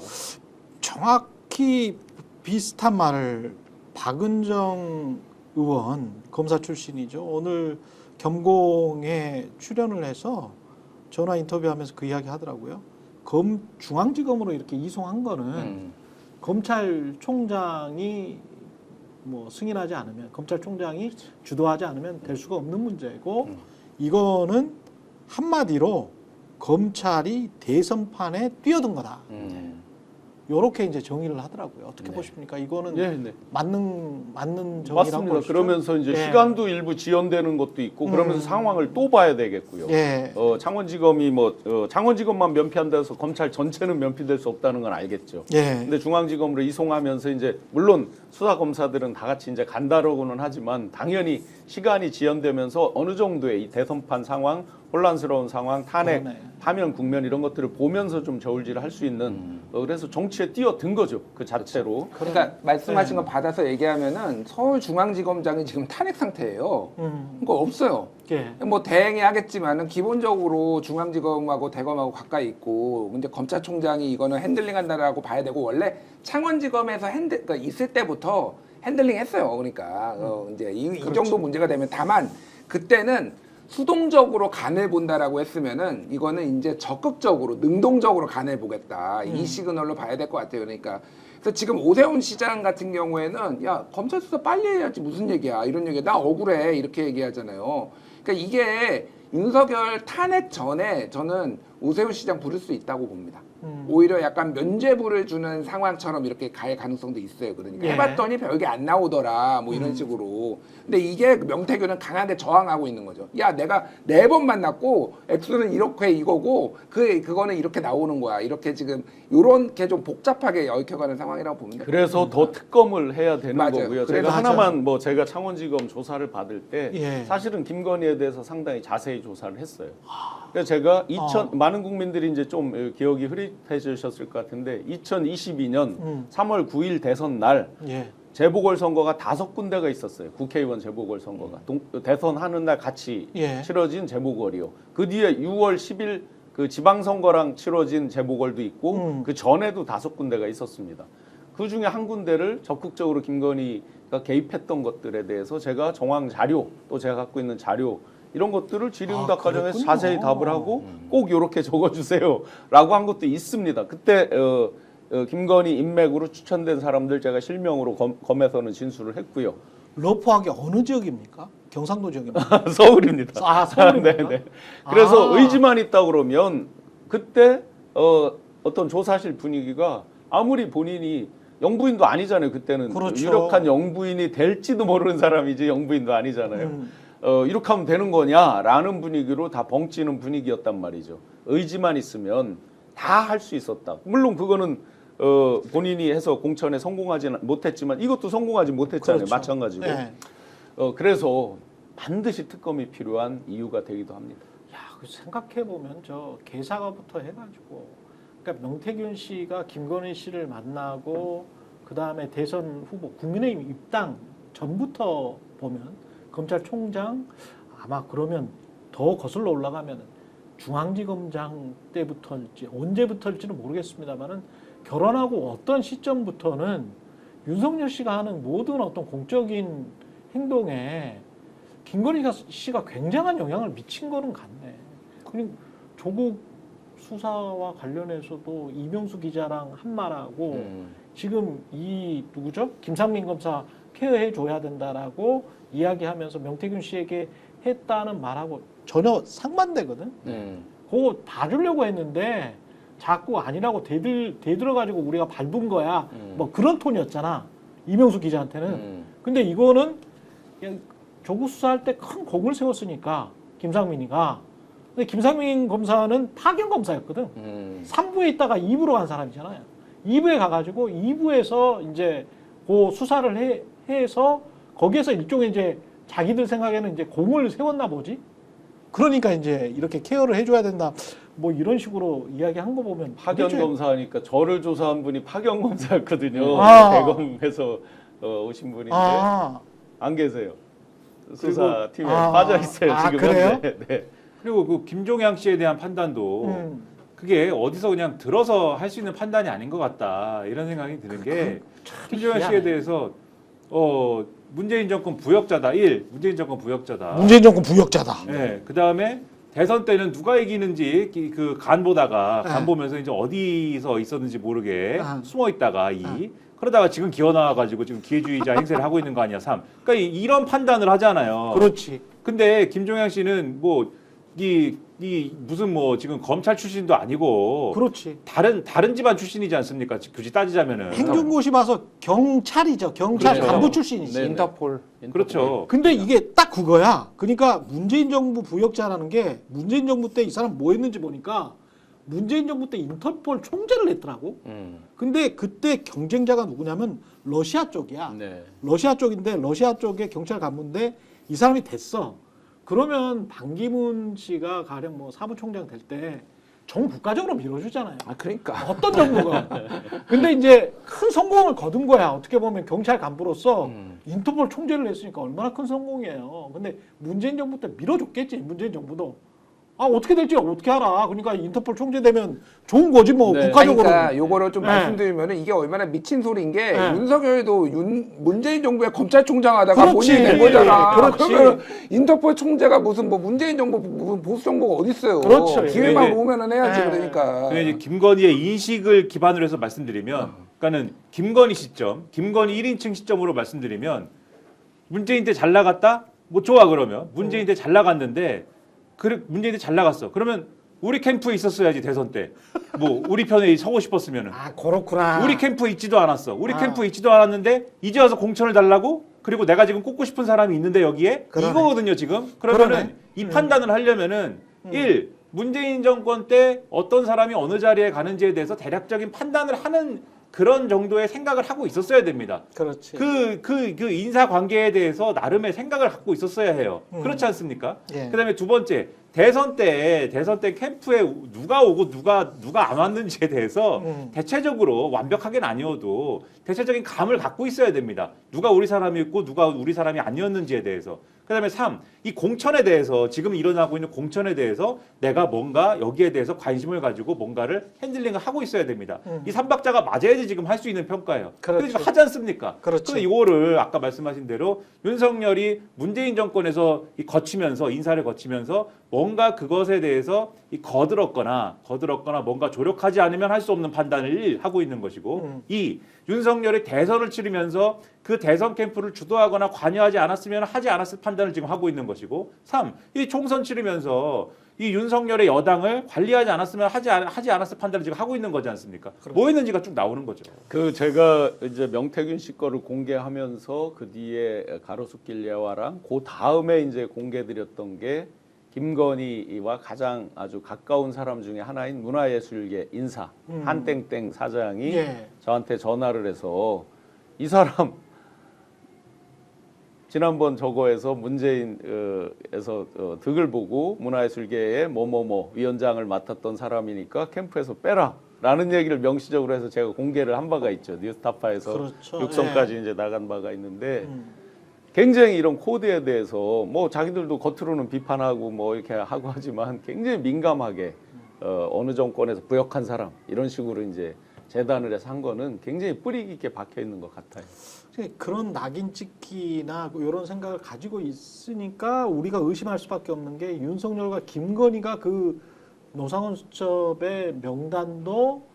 정확히 비슷한 말을 박은정 의원 검사 출신이죠. 오늘 겸공에 출연을 해서 전화 인터뷰하면서 그 이야기 하더라고요. 중앙지검으로 이렇게 이송한 거는 검찰총장이 뭐 승인하지 않으면 검찰총장이 주도하지 않으면 될 수가 없는 문제고 이거는 한마디로 검찰이 대선판에 뛰어든 거다. 요렇게 이제 정의를 하더라고요. 어떻게 네. 보십니까? 이거는 네, 네. 맞는 정의라고 맞습니다. 보시죠? 그러면서 이제 예. 시간도 일부 지연되는 것도 있고 그러면서 상황을 또 봐야 되겠고요. 예. 창원지검이 창원지검만 면피한다 해서 검찰 전체는 면피될 수 없다는 건 알겠죠. 예. 근데 중앙지검으로 이송하면서 이제 물론 수사 검사들은 다 같이 이제 간다라고는 하지만 당연히 시간이 지연되면서 어느 정도의 이 대선판 상황, 혼란스러운 상황, 탄핵, 그러네. 파면 국면 이런 것들을 보면서 좀 저울질을 할 수 있는 그래서 정치에 뛰어든 거죠. 그 자체로. 그러니까 말씀하신 네. 거 받아서 얘기하면은 서울중앙지검장이 지금 탄핵 상태예요. 그거 없어요. 예. 뭐 대행이 하겠지만은 기본적으로 중앙지검하고 대검하고 가까이 있고 근데 검찰총장이 이거는 핸들링한다라고 봐야 되고 원래 창원지검에서 그러니까 있을 때부터 핸들링했어요. 그러니까 이제 이 정도 문제가 되면 다만 그때는 수동적으로 간을 본다라고 했으면은 이거는 이제 적극적으로 능동적으로 간을 보겠다 이 시그널로 봐야 될 것 같아요. 그러니까 그래서 지금 오세훈 시장 같은 경우에는 야 검찰 수사 빨리 해야지 무슨 얘기야 이런 얘기야 나 억울해 이렇게 얘기하잖아요. 그러니까 이게 윤석열 탄핵 전에 저는 오세훈 시장 부를 수 있다고 봅니다. 오히려 약간 면죄부를 주는 상황처럼 이렇게 갈 가능성도 있어요. 그러니까 예. 해봤더니 별게 안 나오더라 뭐 이런 식으로. 근데 이게 명태균은 강하게 저항하고 있는 거죠. 야 내가 4번 만났고 액수는 이렇게 이거고 그거는 이렇게 나오는 거야. 이렇게 지금 요렇게 좀 복잡하게 얽혀가는 상황이라고 봅니다. 그래서 더 특검을 해야 되는 맞아요. 거고요. 그래서 제가 맞아요. 하나만 제가 창원지검 조사를 받을 때 예. 사실은 김건희에 대해서 상당히 자세히 조사를 했어요. 그래서 제가 많은 국민들이 이제 좀 기억이 흐릿해지셨을 것 같은데 2022년 3월 9일 대선 날 예. 재보궐선거가 5군데가 있었어요. 국회의원 재보궐선거가 대선 하는 날 같이 예. 치러진 재보궐이요. 그 뒤에 6월 10일 그 지방선거랑 치러진 재보궐도 있고 그 전에도 5군데가 있었습니다. 그 중에 한 군데를 적극적으로 김건희가 개입했던 것들에 대해서 제가 정황 자료 또 제가 갖고 있는 자료 이런 것들을 질의응답 과정에서 그랬군요. 자세히 답을 하고 꼭 이렇게 적어주세요라고 한 것도 있습니다. 그때 김건희 인맥으로 추천된 사람들 제가 실명으로 검에서는 진술을 했고요. 러프하게 어느 지역입니까? 경상도 지역입니까? 서울입니다. 아, 서울입니까? 네네. 그래서 아. 의지만 있다 그러면 그때 어떤 조사실 분위기가 아무리 본인이 영부인도 아니잖아요. 그때는 그렇죠. 유력한 영부인이 될지도 모르는 사람이지 영부인도 아니잖아요. 이렇게 하면 되는 거냐라는 분위기로 다 벙찌는 분위기였단 말이죠. 의지만 있으면 다 할 수 있었다. 물론 그거는 본인이 해서 공천에 성공하지는 못했지만 이것도 성공하지 못했잖아요. 그렇죠. 마찬가지고. 네. 그래서 반드시 특검이 필요한 이유가 되기도 합니다. 야, 생각해 보면 저 계사가부터 해가지고, 그러니까 명태균 씨가 김건희 씨를 만나고 그 다음에 대선 후보 국민의힘 입당 전부터 보면 검찰총장 아마 그러면 더 거슬러 올라가면 중앙지검장 때부터일지 언제부터일지는 모르겠습니다만은 결혼하고 어떤 시점부터는 윤석열 씨가 하는 모든 어떤 공적인 행동에 김건희 씨가 굉장한 영향을 미친 거는 같네. 그리고 조국 수사와 관련해서도 이명수 기자랑 한 말하고 지금 이 누구죠? 김상민 검사 케어해 줘야 된다라고 이야기하면서 명태균 씨에게 했다는 말하고 전혀 상반되거든. 그거 봐주려고 했는데 자꾸 아니라고 대들어가지고 우리가 밟은 거야. 뭐 그런 톤이었잖아. 이명수 기자한테는. 근데 이거는 그냥 조국 수사할 때 큰 공을 세웠으니까 김상민이가. 근데 김상민 검사는 파견 검사였거든. 3부에 있다가 2부로 간 사람이잖아요. 2부에 가가지고 2부에서 이제 그 수사를 해서 거기에서 일종의 이제 자기들 생각에는 이제 공을 세웠나 보지. 그러니까 이제 이렇게 케어를 해줘야 된다. 뭐 이런 식으로 이야기한 거 보면 파견 도대체 검사하니까 저를 조사한 분이 파견 검사였거든요. 아. 대검에서 오신 분인데 안 계세요. 수사팀에 빠져 있어요 지금. 그래요? 네. 그리고 그 김종양 씨에 대한 판단도 그게 어디서 그냥 들어서 할 수 있는 판단이 아닌 것 같다 이런 생각이 드는 게 김종양 씨에 대해서 문재인 정권 부역자다. 문재인 정권 부역자다. 문재인 정권 부역자다. 네, 그 다음에 대선 때는 누가 이기는지 그 간 보다가 간 보면서 이제 어디서 있었는지 모르게 숨어 있다가 그러다가 지금 기어 나와가지고 지금 기회주의자 행세를 하고 있는 거 아니야, 3. 그러니까 이런 판단을 하잖아요. 그렇지. 근데 김종양 씨는 뭐 이 이 무슨 뭐 지금 검찰 출신도 아니고 그렇지. 다른 집안 출신이지 않습니까? 굳이 따지자면은. 행정고시 봐서 경찰이죠. 경찰 그렇죠. 간부 출신이지. 네네. 인터폴. 그렇죠. 근데 이게 딱 그거야. 그러니까 문재인 정부 부역자라는 게 문재인 정부 때 이 사람 뭐 했는지 보니까 문재인 정부 때 인터폴 총재를 냈더라고. 근데 그때 경쟁자가 누구냐면 러시아 쪽이야. 네. 러시아 쪽인데 러시아 쪽의 경찰 간부인데 이 사람이 됐어. 그러면 반기문 씨가 가령 뭐 사무총장 될 때 전 국가적으로 밀어주잖아요. 아 그러니까. 어떤 정부가. 근데 이제 큰 성공을 거둔 거야. 어떻게 보면 경찰 간부로서 인터폴 총재를 했으니까 얼마나 큰 성공이에요. 근데 문재인 정부 때 밀어줬겠지. 문재인 정부도. 아 어떻게 될지 어떻게 알아. 그러니까 인터폴 총재 되면 좋은 거지 뭐 네. 국가적으로. 그러니까 요거를 좀 네. 말씀드리면은 이게 얼마나 미친 소리인 게 네. 윤석열도 문재인 정부의 검찰총장 하다가 그렇지. 본인이 된 거잖아. 그렇지. 그러면 인터폴 총재가 무슨 뭐 문재인 정부 무슨 보수 정부가 어디 있어요? 그렇죠. 기회만 네. 오면은 해야지 네. 그러니까. 근데 이제 김건희의 인식을 기반으로 해서 말씀드리면, 그러니까는 김건희 시점, 김건희 1인칭 시점으로 말씀드리면, 문재인 때 잘 나갔다? 뭐 좋아 그러면 문재인 때 잘 나갔는데, 그래 문재인 때 잘 나갔어. 그러면 우리 캠프에 있었어야지 대선 때. 뭐 우리 편에 서고 싶었으면은. 아 그렇구나. 우리 캠프에 있지도 않았어. 우리 아. 캠프에 있지도 않았는데 이제 와서 공천을 달라고? 그리고 내가 지금 꼽고 싶은 사람이 있는데 여기에 그러네. 이거거든요 지금. 그러면은 그러네. 이 판단을 하려면은 1. 문재인 정권 때 어떤 사람이 어느 자리에 가는지에 대해서 대략적인 판단을 하는 그런 정도의 생각을 하고 있었어야 됩니다. 그렇지. 그 인사 관계에 대해서 나름의 생각을 갖고 있었어야 해요. 그렇지 않습니까? 예. 그다음에 두 번째 대선 때 캠프에 누가 오고 누가 안 왔는지에 대해서 대체적으로 완벽하게는 아니어도 대체적인 감을 갖고 있어야 됩니다. 누가 우리 사람이었고 누가 우리 사람이 아니었는지에 대해서. 그다음에 3. 이 공천에 대해서 지금 일어나고 있는 공천에 대해서 내가 뭔가 여기에 대해서 관심을 가지고 뭔가를 핸들링을 하고 있어야 됩니다. 이 3박자가 맞아야지 지금 할 수 있는 평가예요. 그렇죠. 근데 지금 하지 않습니까? 그렇죠. 근데 이거를 아까 말씀하신 대로 윤석열이 문재인 정권에서 거치면서 인사를 거치면서 뭔가 그것에 대해서 거들었거나 뭔가 조력하지 않으면 할 수 없는 판단을 하고 있는 것이고 2. 윤석열이 대선을 치르면서 그 대선 캠프를 주도하거나 관여하지 않았으면 하지 않았을 판단을 지금 하고 있는 것이고 3. 이 총선 치르면서 이 윤석열의 여당을 관리하지 않았으면 하지 않았을 판단을 지금 하고 있는 거지 않습니까? 뭐 했는지가 쭉 나오는 거죠. 그 제가 이제 명태균 씨 거를 공개하면서 그 뒤에 가로수길 예화랑 그 다음에 이제 공개드렸던 게 김건희와 가장 아주 가까운 사람 중에 하나인 문화예술계 인사 한땡땡 사장이 예. 저한테 전화를 해서 이 사람 지난번 저거에서 문재인에서 득을 보고 문화예술계의 뭐뭐뭐 위원장을 맡았던 사람이니까 캠프에서 빼라라는 얘기를 명시적으로 해서 제가 공개를 한 바가 있죠. 뉴스타파에서 그렇죠. 육성까지 이제 나간 바가 있는데 굉장히 이런 코드에 대해서 뭐 자기들도 겉으로는 비판하고 뭐 이렇게 하고 하지만 굉장히 민감하게 어느 정권에서 부역한 사람 이런 식으로 이제 재단을 해서 한 거는 굉장히 뿌리 깊게 박혀 있는 것 같아요. 그런 낙인 찍기나 이런 생각을 가지고 있으니까 우리가 의심할 수밖에 없는 게 윤석열과 김건희가 그 노상원 수첩의 명단도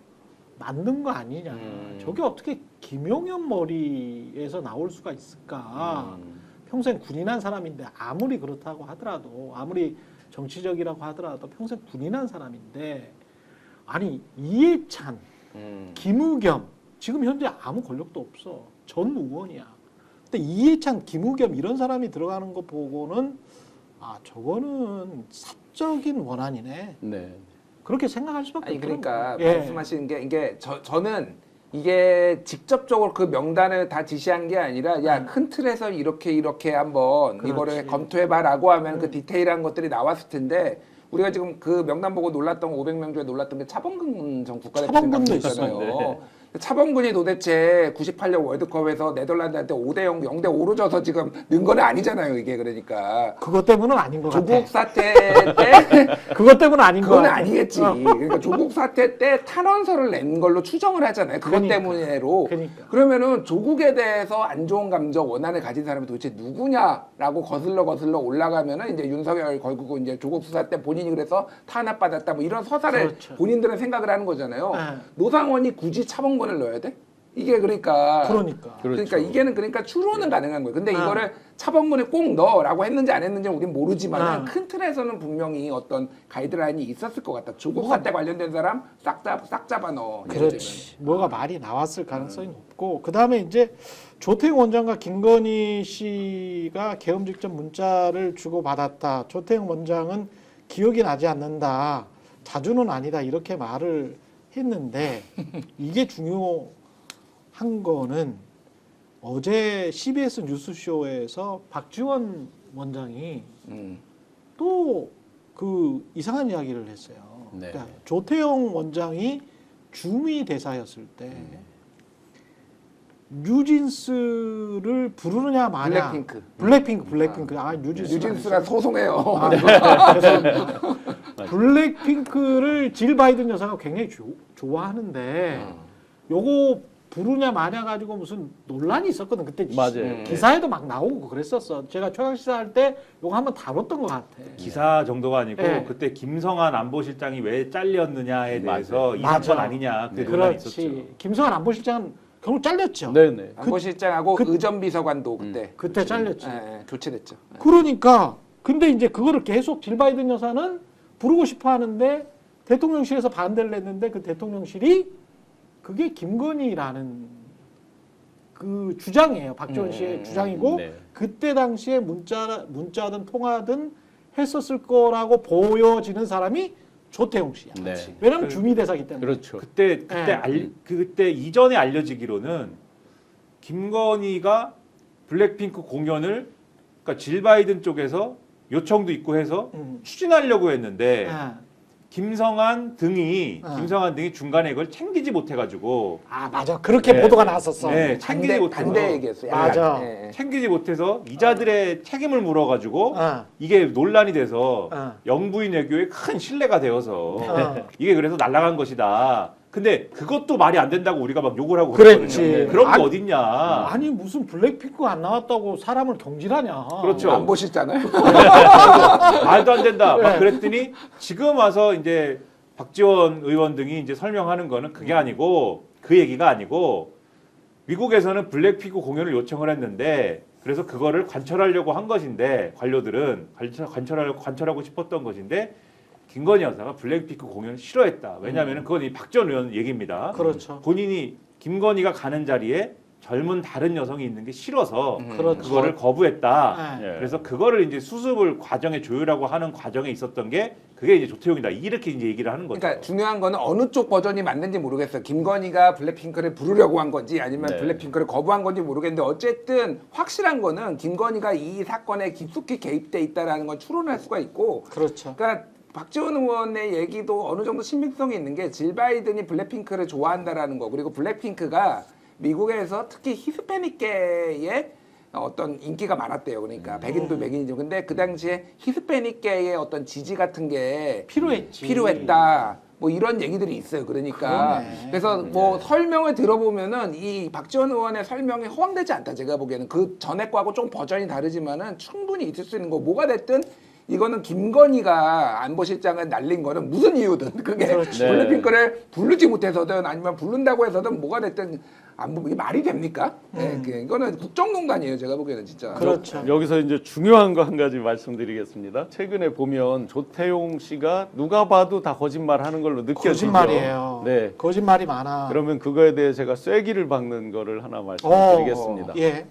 만든 거 아니냐. 저게 어떻게 김용현 머리에서 나올 수가 있을까. 평생 군인한 사람인데 아무리 그렇다고 하더라도 아무리 정치적이라고 하더라도 평생 군인한 사람인데 아니 이해찬, 김우겸 지금 현재 아무 권력도 없어. 전 의원이야. 근데 이해찬, 김우겸 이런 사람이 들어가는 거 보고는 아 저거는 사적인 원한이네. 네. 그렇게 생각할 수밖에 아니 없더라고요. 그러니까 예. 말씀하시는 게 이게 저는 이게 직접적으로 그 명단을 다 지시한 게 아니라 야 큰 틀에서 이렇게 한번 그렇지. 이거를 검토해봐라고 하면 그 디테일한 것들이 나왔을 텐데 우리가 지금 그 명단 보고 놀랐던 500명 중에 놀랐던 게 차범근 전 국가대표 차범근도 있잖아요. 있었어요. 차범근이 도대체 98년 월드컵에서 네덜란드한테 5대0, 0대5로 져서 지금 는 건 아니잖아요, 이게 그러니까. 그것 때문은 아닌 것 같아. 조국 사태 때 그것 때문은 아닌 것 그건 같아. 아니겠지. 그러니까 조국 사태 때 탄원서를 낸 걸로 추정을 하잖아요. 그것 그러니까. 때문에로. 그러니까. 그러면은 조국에 대해서 안 좋은 감정, 원한을 가진 사람이 도대체 누구냐라고 거슬러 올라가면은 이제 윤석열 걸고 이제 조국 수사 때 본인이 그래서 탄압받았다 뭐 이런 서사를 그렇죠. 본인들은 생각을 하는 거잖아요. 네. 노상원이 굳이 차범근을 넣어야 돼? 이게 그러니까 그러니까. 그러니까 그렇죠. 이게는 그러니까 추론은 가능한 거예요. 근데 아. 이거를 차범근에 꼭 넣어라고 했는지 안 했는지는 우린 모르지만 아. 큰 틀에서는 분명히 어떤 가이드라인이 있었을 것 같다. 조국 사태 관련된 사람 싹 잡아 넣어. 그렇지. 뭐가 말이 나왔을 가능성이 높고 그다음에 이제 조태용 원장과 김건희 씨가 계엄 직전 문자를 주고 받았다. 조태용 원장은 기억이 나지 않는다. 자주는 아니다. 이렇게 말을 했는데 이게 중요한 거는 어제 CBS 뉴스쇼에서 박지원 원장이 또 그 이상한 이야기를 했어요. 네. 그러니까 조태용 원장이 주미 대사였을 때 뉴진스를 부르느냐 마냐. 블랙핑크. 아, 뉴진스가 소송해요. 아, 그래서 블랙핑크를 질 바이든 여사가 굉장히 좋아하는데 요거 부르냐 마냐 가지고 무슨 논란이 있었거든. 그때 맞아요. 기사에도 막 나오고 그랬었어. 제가 최강시사 할 때 요거 한번 다뤘던 것 같아. 기사 정도가 아니고 네. 그때 김성한 안보실장이 왜 잘렸느냐에 대해서 이 맞아. 사건 아니냐 그 논란이 있었죠. 그렇지. 김성한 안보실장은 결국 잘렸죠. 네네. 안보실장하고 의전비서관도 그때 그때 잘렸지. 교체됐죠. 그러니까 근데 이제 그거를 계속 질 바이든 여사는 부르고 싶어 하는데 대통령실에서 반대를 했는데 그 대통령실이 그게 김건희라는 그 주장이에요. 박지원 씨의 주장이고 네. 그때 당시에 문자든 통화든 했었을 거라고 보여지는 사람이 조태용 씨야. 네. 왜냐면 주미 대사기 때문에. 그렇죠. 그때 이전에 알려지기로는 김건희가 블랙핑크 공연을 그러니까 질 바이든 쪽에서 요청도 있고 해서 추진하려고 했는데 김성한 등이 중간에 이걸 챙기지 못해가지고 아 맞아 그렇게 네. 보도가 나왔었어. 네, 챙기지 못해서 반대 얘기했어요. 맞아. 챙기지 못해서 이자들의 책임을 물어가지고 어. 이게 논란이 돼서 어. 영부인 외교에 큰 신뢰가 되어서 어. 이게 그래서 날아간 것이다. 근데 그것도 말이 안 된다고 우리가 막 욕을 하고 그랬지. 그랬거든요. 그런 게 아니, 어딨냐. 아니 무슨 블랙핑크 안 나왔다고 사람을 경질하냐. 그렇죠. 안 보시잖아요. 말도 안 된다. 막 네. 그랬더니 지금 와서 이제 박지원 의원 등이 이제 설명하는 거는 그게 아니고 그 얘기가 아니고 미국에서는 블랙핑크 공연을 요청을 했는데 그래서 그거를 관철하려고 한 것인데 관료들은 관철하고 싶었던 것인데 김건희 여사가 블랙핑크 공연을 싫어했다. 왜냐하면 그건 이 박지원 의원 얘기입니다. 그렇죠. 본인이 김건희가 가는 자리에 젊은 다른 여성이 있는 게 싫어서 그렇죠. 그거를 거부했다. 네. 그래서 그거를 이제 수습을 과정에 조율하고 하는 과정에 있었던 게 그게 이제 조태용이다. 이렇게 이제 얘기를 하는 거죠. 그러니까 중요한 거는 어느 쪽 버전이 맞는지 모르겠어요. 김건희가 블랙핑크를 부르려고 한 건지 아니면 네. 블랙핑크를 거부한 건지 모르겠는데 어쨌든 확실한 거는 김건희가 이 사건에 깊숙이 개입돼 있다라는 건 추론할 수가 있고 그렇죠. 그러니까 박지원 의원의 얘기도 어느 정도 신빙성이 있는 게 질 바이든이 블랙핑크를 좋아한다라는 거 그리고 블랙핑크가 미국에서 특히 히스패닉계의 어떤 인기가 많았대요. 그러니까 백인도 백인이죠. 근데 그 당시에 히스패닉계의 어떤 지지 같은 게 필요했다. 뭐 이런 얘기들이 있어요. 그러니까 그러네. 그래서 뭐 설명을 들어보면은 이 박지원 의원의 설명이 허황되지 않다. 제가 보기에는 그 전에 거하고 좀 버전이 다르지만은 충분히 있을 수 있는 거 뭐가 됐든 이거는 김건희가 안보실장을 날린 거는 무슨 이유든 그게 그렇지. 블랙핑크를 부르지 못해서든 아니면 부른다고 해서든 뭐가 됐든 이게 말이 됩니까? 네, 이거는 국정농단이에요. 제가 보기에는 진짜. 그렇죠. 여기서 이제 중요한 거 한 가지 말씀드리겠습니다. 최근에 보면 조태용 씨가 누가 봐도 다 거짓말하는 걸로 느껴지죠. 거짓말이에요. 네. 거짓말이 많아. 그러면 그거에 대해 제가 쐐기를 박는 거를 하나 말씀드리겠습니다. 예.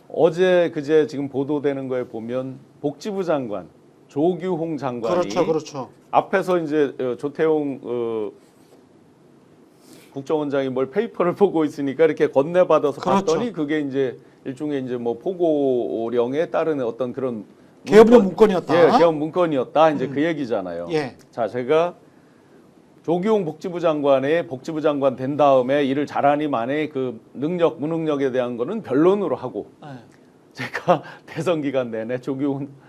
어제 그제 지금 보도되는 거에 보면 복지부 장관 조규홍 장관이 그렇죠. 앞에서 이제 조태용 국정원장이 뭘 페이퍼를 보고 있으니까 이렇게 건네받아서 그렇죠. 봤더니 그게 이제 일종의 이제 뭐 포고령에 따른 어떤 그런 계엄령 문건이었다. 예, 계엄 문건이었다. 이제 그 얘기잖아요. 예. 자, 제가 조규홍 복지부 장관의 복지부 장관 된 다음에 일을 잘하니 만에 그 능력 무능력에 대한 거는 변론으로 하고 예. 제가 대선 기간 내내 조규홍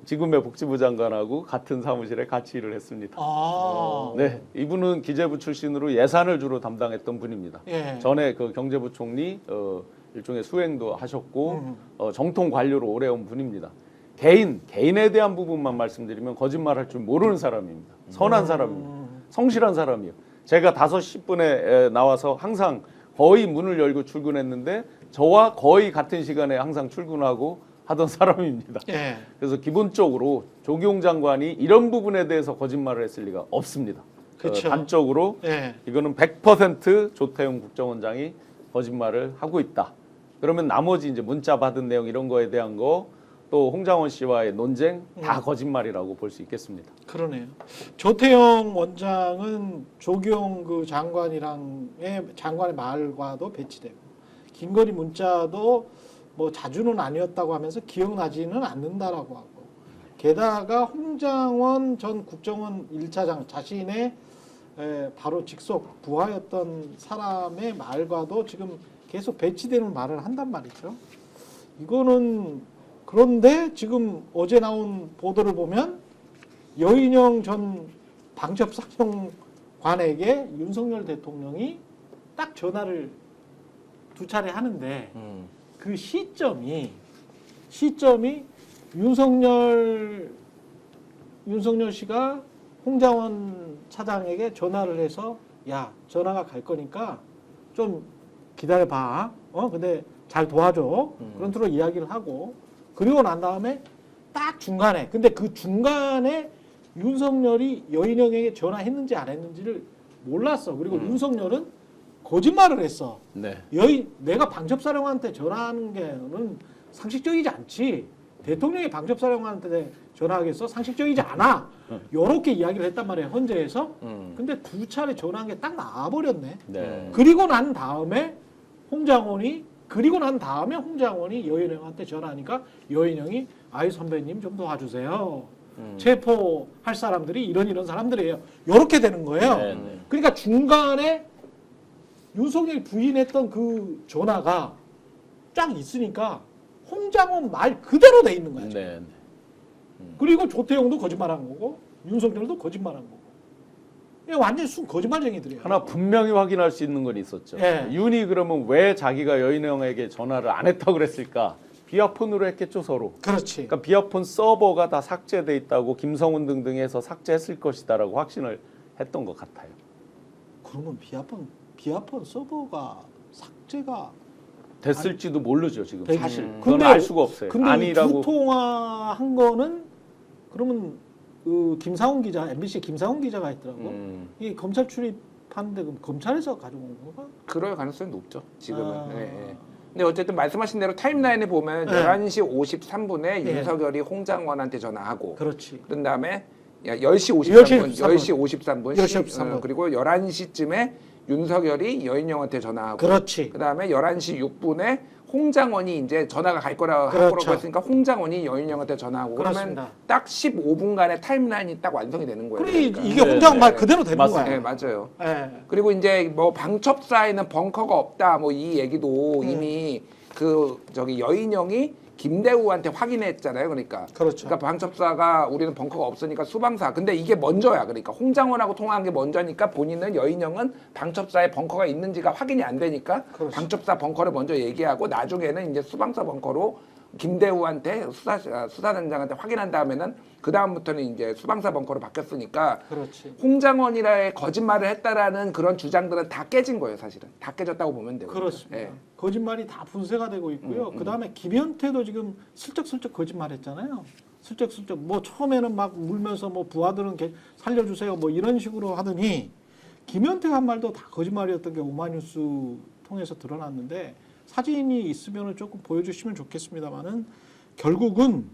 지금의 복지부 장관하고 같은 사무실에 같이 일을 했습니다. 아. 네, 이분은 기재부 출신으로 예산을 주로 담당했던 분입니다. 예. 전에 그 경제부총리 일종의 수행도 하셨고 정통 관료로 오래 온 분입니다. 개인에 대한 부분만 말씀드리면 거짓말할 줄 모르는 사람입니다. 선한 사람입니다. 성실한 사람이에요. 제가 5시 10분에 나와서 항상 거의 문을 열고 출근했는데 저와 거의 같은 시간에 항상 출근하고 하던 사람입니다. 예. 그래서 기본적으로 조기용 장관이 이런 부분에 대해서 거짓말을 했을 리가 없습니다. 그쵸. 단적으로 예. 이거는 100% 조태용 국정원장이 거짓말을 하고 있다. 그러면 나머지 이제 문자 받은 내용 이런 거에 대한 거 또 홍장원 씨와의 논쟁 다 거짓말이라고 볼 수 있겠습니다. 그러네요. 조태영 원장은 조기용 그 장관의 말과도 배치되고 긴거리 문자도 뭐 자주는 아니었다고 하면서 기억나지는 않는다라고 하고 게다가 홍장원 전 국정원 1차장 자신의 바로 직속 부하였던 사람의 말과도 지금 계속 배치되는 말을 한단 말이죠. 이거는 그런데 지금 어제 나온 보도를 보면 여인영 전 방첩사령관에게 윤석열 대통령이 딱 전화를 2차례 하는데 그 시점이 윤석열 씨가 홍장원 차장에게 전화를 해서 야 전화가 갈 거니까 좀 기다려봐. 근데 잘 도와줘. 그런 식으로 이야기를 하고 그리고 난 다음에 딱 중간에 근데 그 중간에 윤석열이 여인영에게 전화했는지 안 했는지를 몰랐어. 그리고 윤석열은 거짓말을 했어. 네. 내가 방첩사령관한테 전화하는 게는 상식적이지 않지. 대통령이 방첩사령관한테 전화하겠어? 상식적이지 않아. 요렇게 이야기를 했단 말이에요. 헌재에서. 근데 2차례 전화한 게 딱 나와버렸네. 네. 그리고 난 다음에 홍장원이 여인영한테 전화하니까 여인영이 아이 선배님 좀 도와주세요. 체포할 사람들이 이런 사람들이에요. 요렇게 되는 거예요. 네, 네. 그러니까 중간에 윤석열이 부인했던 그 전화가 쫙 있으니까 홍장원 말 그대로 돼 있는 거야. 지금. 네. 그리고 조태용도 거짓말한 거고 윤석열도 거짓말한 거고. 이게 완전히 거짓말쟁이들이에요. 하나 분명히 확인할 수 있는 건 있었죠. 예. 윤이 그러면 왜 자기가 여인영에게 전화를 안 했다고 그랬을까? 비아폰으로 했겠죠 서로. 그렇지. 그러니까 비아폰 서버가 다 삭제돼 있다고 김성훈 등등 해서 삭제했을 것이다라고 확신을 했던 것 같아요. 그러면 비아폰 서버가 삭제가 됐을지도 모르죠 지금 되지. 사실. 그건 근데- 알 수가 없어요. 근데 아니라고. 이 투통화한 거는 그러면 그 김상훈 기자, MBC 김상훈 기자가 했더라고. 이게 검찰 출입하는데 그럼 검찰에서 가져온 건가? 그럴 가능성이 높죠. 지금은. 아. 예, 예. 근데 어쨌든 말씀하신 대로 타임라인에 보면 네. 11시 53분에 네. 윤석열이 홍장관한테 전화하고 그렇지. 그런 다음에 10시 10시 53분 10시 53분. 그리고 11시쯤에 윤석열이 여인영한테 전화하고 그렇지. 그다음에 11시 6분에 홍장원이 이제 전화가 갈 거라고 그렇죠. 했으니까 홍장원이 여인영한테 전화하고 그렇습니다. 그러면 딱 15분간의 타임라인이 딱 완성이 되는 거예요. 그래 그러니까. 이게 네, 홍장 말 네. 그대로 되는 맞습니다. 거야. 네, 맞아요. 예. 그리고 이제 뭐 방첩사에는 벙커가 없다 뭐 이 얘기도 이미 그 저기 여인영이 김대우한테 확인했잖아요. 그러니까. 그렇죠. 그러니까 방첩사가 우리는 벙커가 없으니까 수방사. 근데 이게 먼저야. 그러니까 홍장원하고 통화한 게 먼저니까 본인은 여인영은 방첩사에 벙커가 있는지가 확인이 안 되니까 그렇죠. 방첩사 벙커를 먼저 얘기하고 나중에는 이제 수방사 벙커로 김대우한테 수사단장한테 확인한 다음에는 그 다음부터는 이제 수방사 벙커로 바뀌었으니까 그렇지. 홍장원이라의 거짓말을 했다라는 그런 주장들은 다 깨진 거예요, 사실은. 다 깨졌다고 보면 돼요. 그렇습니다. 예. 거짓말이 다 분쇄가 되고 있고요. 그다음에 김현태도 지금 슬쩍슬쩍 거짓말했잖아요. 슬쩍슬쩍 뭐 처음에는 막 울면서 뭐 부하들은 살려주세요 뭐 이런 식으로 하더니 김현태가 한 말도 다 거짓말이었던 게 오마이뉴스 통해서 드러났는데 사진이 있으면 조금 보여주시면 좋겠습니다만은 결국은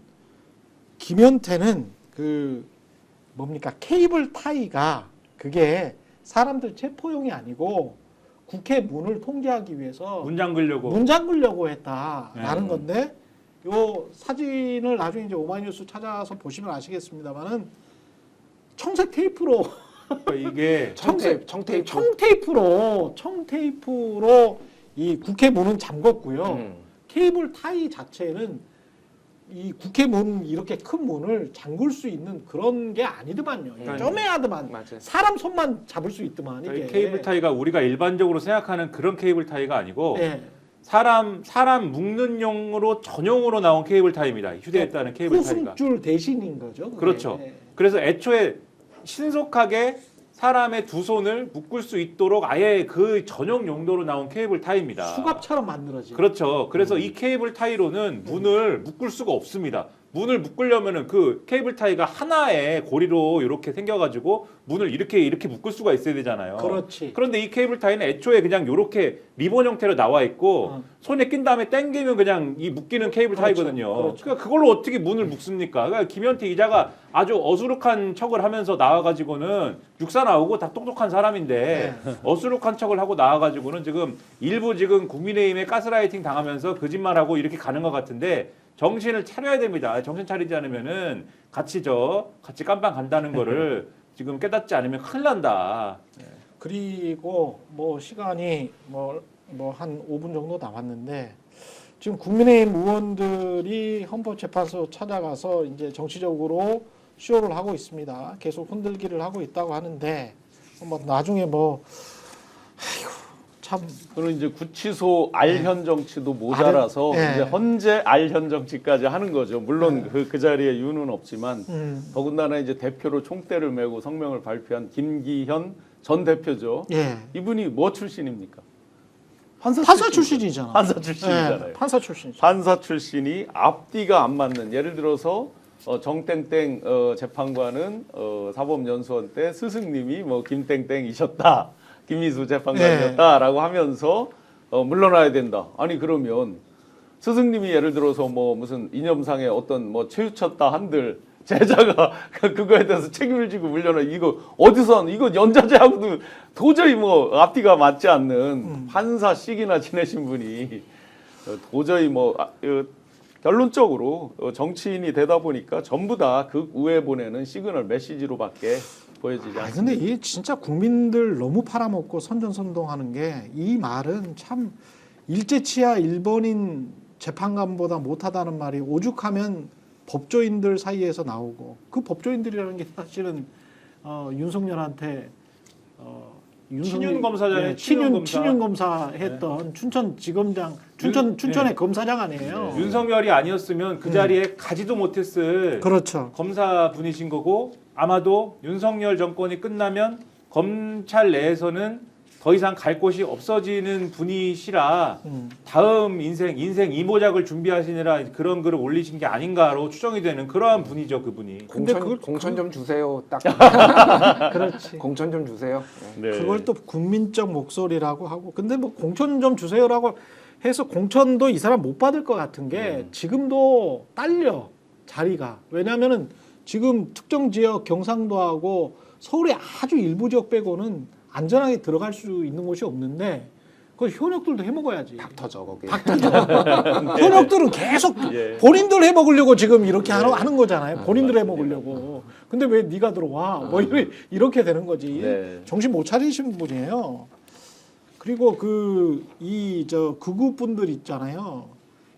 김현태는 그 뭡니까 케이블 타이가 그게 사람들 체포용이 아니고 국회 문을 통제하기 위해서 문 잠그려고. 문 잠그려고 했다라는 네. 건데 요 사진을 나중에 이제 오마이뉴스 찾아서 보시면 아시겠습니다만은 청색 테이프로 그러니까 이게 청테이프. 청테이프로 이 국회 문은 잠궜고요. 케이블 타이 자체는 이 국회 문 이렇게 큰 문을 잠글 수 있는 그런 게 아니더만요. 쪼매하더만 맞아요. 사람 손만 잡을 수 있더만 이 이게. 케이블 타이가 우리가 일반적으로 생각하는 그런 케이블 타이가 아니고 예. 사람 묶는 용으로 전용으로 나온 케이블 타이입니다. 휴대에 따른 케이블 타이가. 호승줄 대신인 거죠. 그게. 그렇죠. 예. 그래서 애초에 신속하게 사람의 두 손을 묶을 수 있도록 아예 그 전용 용도로 나온 케이블 타이입니다. 수갑처럼 만들어진. 그렇죠. 그래서 이 케이블 타이로는 문을 묶을 수가 없습니다. 문을 묶으려면은 그 케이블 타이가 하나의 고리로 이렇게 생겨가지고 문을 이렇게 묶을 수가 있어야 되잖아요. 그렇지. 그런데 이 케이블 타이는 애초에 그냥 이렇게 리본 형태로 나와 있고 손에 낀 다음에 당기면 그냥 이 묶이는 케이블 그렇죠. 타이거든요. 그렇죠. 그러니까 그걸로 어떻게 문을 묶습니까? 그러니까 김현태 기자가 아주 어수룩한 척을 하면서 나와가지고는 육사 나오고 다 똑똑한 사람인데 어수룩한 척을 하고 나와가지고는 지금 일부 지금 국민의힘에 가스라이팅 당하면서 거짓말하고 이렇게 가는 것 같은데 정신을 차려야 됩니다. 정신 차리지 않으면은 같이 깜빵 간다는 거를 지금 깨닫지 않으면 큰일 난다. 그리고 뭐 시간이 뭐 한 5분 정도 남았는데 지금 국민의힘 의원들이 헌법재판소 찾아가서 이제 정치적으로 쇼를 하고 있습니다. 계속 흔들기를 하고 있다고 하는데 뭐 나중에 참 그리고 이제 구치소 알현 정치도 모자라서 네. 이제 헌재 알현 정치까지 하는 거죠. 물론 그 자리에 유는 없지만 더군다나 이제 대표로 총대를 메고 성명을 발표한 김기현 전 대표죠. 예. 이분이 뭐 출신입니까? 판사 출신이잖아. 판사 출신이잖아요. 예, 판사 출신이죠. 판사 출신이 앞뒤가 안 맞는, 예를 들어서 정땡땡 재판관은 사법연수원 때 스승님이 뭐 김땡땡이셨다, 김미수 재판관이었다라고 하면서 물러나야 된다. 아니 그러면 스승님이 예를 들어서 뭐 무슨 이념상의 어떤 뭐 최우쳤다 한들 제자가 그거에 대해서 책임을 지고 물러나, 이거 어디서 이거 연좌제하고도 도저히 뭐 앞뒤가 맞지 않는 판사씩이나 지내신 분이 도저히 결론적으로 정치인이 되다 보니까 전부 다 극우에 보내는 시그널 메시지로밖에 보여지지 않습니다. 근데 이게 진짜 국민들 너무 팔아먹고 선전선동하는 게, 이 말은 참 일제치하 일본인 재판관보다 못하다는 말이 오죽하면 법조인들 사이에서 나오고, 그 법조인들이라는 게 사실은 윤석열한테 친윤 검사잖아요. 친윤 검사 했던 춘천지검장, 춘천의 검사장 아니에요. 윤석열이 아니었으면 그 자리에 가지도 못했을 그렇죠. 검사분이신 거고, 아마도 윤석열 정권이 끝나면 검찰 내에서는 더 이상 갈 곳이 없어지는 분이시라 다음 인생 이모작을 준비하시느라 그런 글을 올리신 게 아닌가로 추정이 되는 그러한 분이죠, 그분이. 근데 공천 좀 주세요. 딱. 그렇지. 공천 좀 주세요. 네. 그걸 또 국민적 목소리라고 하고, 근데 뭐 공천 좀 주세요라고 해서 공천도 이 사람 못 받을 것 같은 게 지금도 딸려 자리가. 왜냐하면은 지금 특정 지역 경상도하고 서울의 아주 일부 지역 빼고는 안전하게 들어갈 수 있는 곳이 없는데, 그 현역들도 해먹어야지. 닥터져 거기. 현역들은 계속 예. 본인들 해먹으려고 지금 이렇게 하는 거잖아요. 본인들 해먹으려고. 근데 왜 네가 들어와? 뭐 이렇게 되는 거지. 네. 정신 못 차리신 분이에요. 그리고 극우 분들 있잖아요.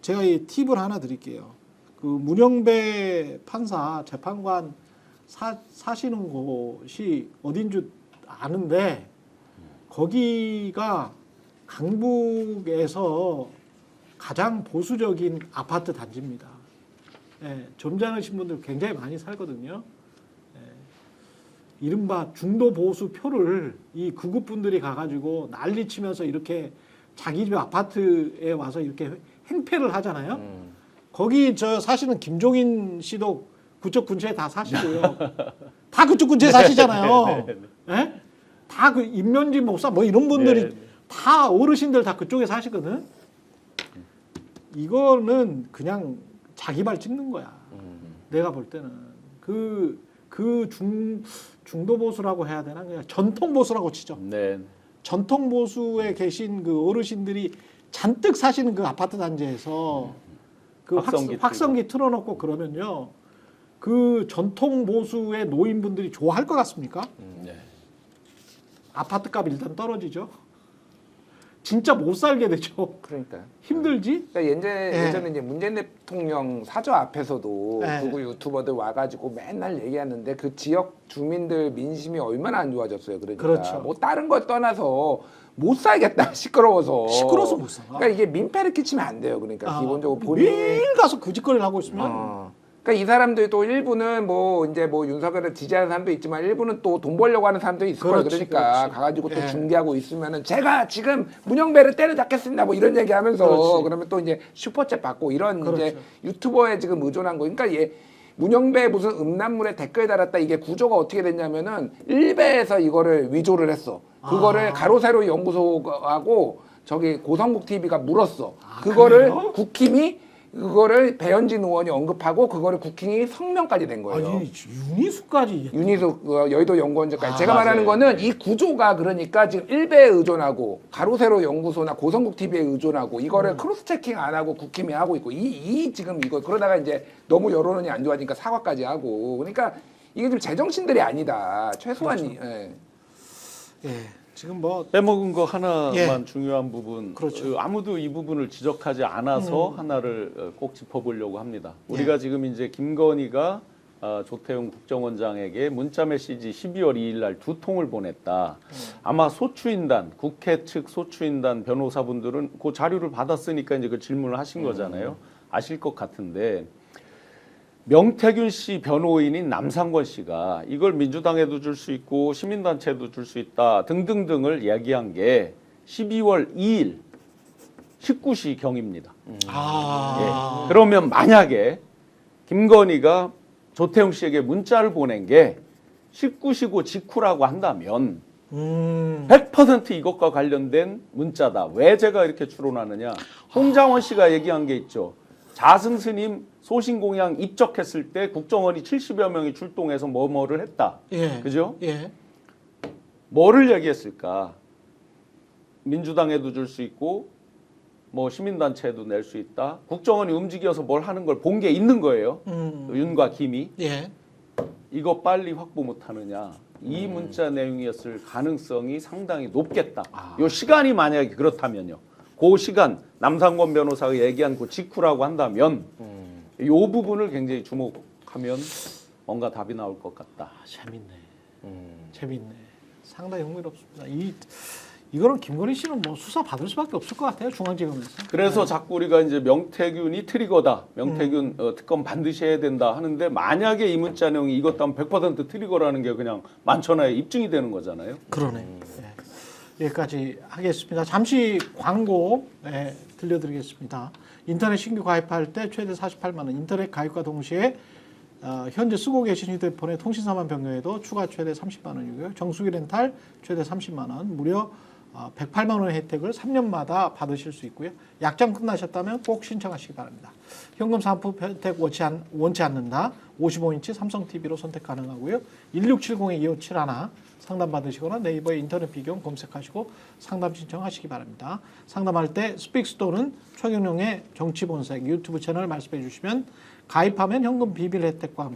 제가 이 팁을 하나 드릴게요. 그 문영배 판사 재판관 사시는 곳이 어딘 줄 아는데, 거기가 강북에서 가장 보수적인 아파트 단지입니다. 예, 점잖으신 분들 굉장히 많이 살거든요. 예, 이른바 중도 보수 표를 이 극우분들이 가가지고 난리치면서 이렇게 자기 집 아파트에 와서 이렇게 행패를 하잖아요. 거기 사시는 김종인 씨도 그쪽 근처에 다 사시고요. 다 그쪽 근처에 사시잖아요. 예? 다 그 임면지 목사 뭐 이런 분들이 다 어르신들 다 그쪽에 사시거든. 이거는 그냥 자기 발 찍는 거야. 내가 볼 때는 중도 보수라고 해야 되나, 그냥 전통 보수라고 치죠. 네. 전통 보수에 계신 그 어르신들이 잔뜩 사시는 그 아파트 단지에서 그 확성기 틀어놓고 그러면요, 그 전통 보수의 노인분들이 좋아할 것 같습니까? 네. 아파트값 일단 떨어지죠. 진짜 못 살게 되죠. 그러니까요. 힘들지? 그러니까 예전에 이제 문재인 대통령 사저 앞에서도 극우 유튜버들 와가지고 맨날 얘기하는데 그 지역 주민들 민심이 얼마나 안 좋아졌어요. 그러니까 그렇죠. 뭐 다른 걸 떠나서 못 살겠다. 시끄러워서 못 살아. 그러니까 이게 민폐를 끼치면 안 돼요. 그러니까 기본적으로 본인 매일 가서 그 짓거리를 하고 있으면 그러니까 그러니까 이 사람들이 또 일부는 뭐 이제 뭐 윤석열을 지지하는 사람도 있지만 일부는 또 돈 벌려고 하는 사람도 있을 거예요. 그렇지, 그러니까 그렇지. 가가지고 또 예. 중계하고 있으면은 제가 지금 문영배를 때려잡겠습니다. 뭐 이런 얘기하면서 그렇지. 그러면 또 이제 슈퍼챗 받고 이런 그렇죠. 이제 유튜버에 지금 의존한 거. 그러니까 얘 문영배 무슨 음란물에 댓글 달았다 이게 구조가 어떻게 됐냐면은 일베에서 이거를 위조를 했어. 그거를 가로세로 연구소하고 저기 고성국 TV가 물었어. 그거를 그래요? 국힘이 그거를 배현진 의원이 언급하고 그거를 국힘이 성명까지 낸 거예요. 아니 윤희수까지 윤희숙 여의도 연구원장까지. 제가 맞아요. 말하는 거는 이 구조가 그러니까 지금 일베에 의존하고 가로세로 연구소나 고성국 TV에 의존하고 이거를 크로스 체킹 안 하고 국힘이 하고 있고 이 지금 이거 그러다가 이제 너무 여론이 안 좋아지니까 사과까지 하고 그러니까 이게 좀 제정신들이 아니다. 최소한이. 예. 예. 지금 뭐 빼먹은 거 하나만 예. 중요한 부분. 그렇죠. 아무도 이 부분을 지적하지 않아서 하나를 꼭 짚어보려고 합니다. 우리가 지금 이제 김건희가 조태용 국정원장에게 문자 메시지 12월 2일 날 2통을 보냈다. 아마 소추인단, 국회 측 소추인단 변호사분들은 그 자료를 받았으니까 이제 그 질문을 하신 거잖아요. 아실 것 같은데 명태균 씨 변호인인 남상권 씨가 이걸 민주당에도 줄 수 있고 시민단체도 줄 수 있다 등등등을 이야기한 게 12월 2일 19시 경입니다. 예. 그러면 만약에 김건희가 조태용 씨에게 문자를 보낸 게 19시고 직후라고 한다면 100% 이것과 관련된 문자다. 왜 제가 이렇게 추론하느냐. 홍장원 씨가 얘기한 게 있죠. 자승스님 소신공양 입적했을 때 국정원이 70여 명이 출동해서 뭐뭐를 했다. 예. 그죠? 예. 뭐를 얘기했을까? 민주당에도 줄 수 있고 뭐 시민단체에도 낼 수 있다. 국정원이 움직여서 뭘 하는 걸 본 게 있는 거예요. 윤과 김이. 예. 이거 빨리 확보 못하느냐. 이 문자 내용이었을 가능성이 상당히 높겠다. 요 시간이 만약에 그렇다면요. 그 시간 남상권 변호사가 얘기한 그 직후라고 한다면 이 부분을 굉장히 주목하면 뭔가 답이 나올 것 같다. 재밌네. 재밌네. 상당히 흥미롭습니다. 이거는 김건희 씨는 뭐 수사 받을 수밖에 없을 것 같아요. 중앙지검에서. 그래서 자꾸 우리가 이제 명태균이 트리거다. 명태균 특검 반드시 해야 된다 하는데 만약에 이 문자 내용이 이것 하면 100% 트리거라는 게 그냥 만천하에 입증이 되는 거잖아요. 그러네. 예. 여기까지 하겠습니다. 잠시 광고 들려드리겠습니다. 인터넷 신규 가입할 때 최대 48만 원, 인터넷 가입과 동시에 현재 쓰고 계신 휴대폰의 통신사만 변경해도 추가 최대 30만 원이고요. 정수기 렌탈 최대 30만 원, 무려 108만 원의 혜택을 3년마다 받으실 수 있고요. 약정 끝나셨다면 꼭 신청하시기 바랍니다. 현금 상품 혜택 원치 않는다. 55인치 삼성 TV로 선택 가능하고요. 1670-2571 상담 받으시거나 네이버에 인터넷 비경 검색하시고 상담 신청하시기 바랍니다. 상담할 때 스픽스 또는 최경영의 정치본색 유튜브 채널 말씀해 주시면 가입하면 현금 비밀 혜택과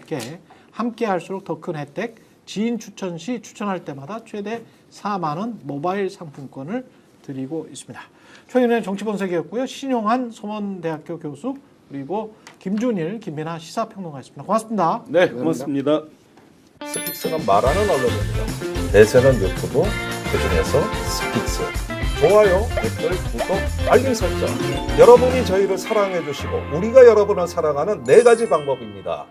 함께 할수록 더 큰 혜택, 지인 추천 시 추천할 때마다 최대 4만 원 모바일 상품권을 드리고 있습니다. 최경영의 정치본색이었고요. 신용한 서원대학교 교수 그리고 김준일, 김민아 시사평론가였습니다. 고맙습니다. 네, 고맙습니다. 스픽스가 말하는 언론입니다. 대세는 유튜브, 그중에서 스픽스. 좋아요, 댓글, 구독, 알림 설정. 여러분이 저희를 사랑해 주시고 우리가 여러분을 사랑하는 4가지 방법입니다.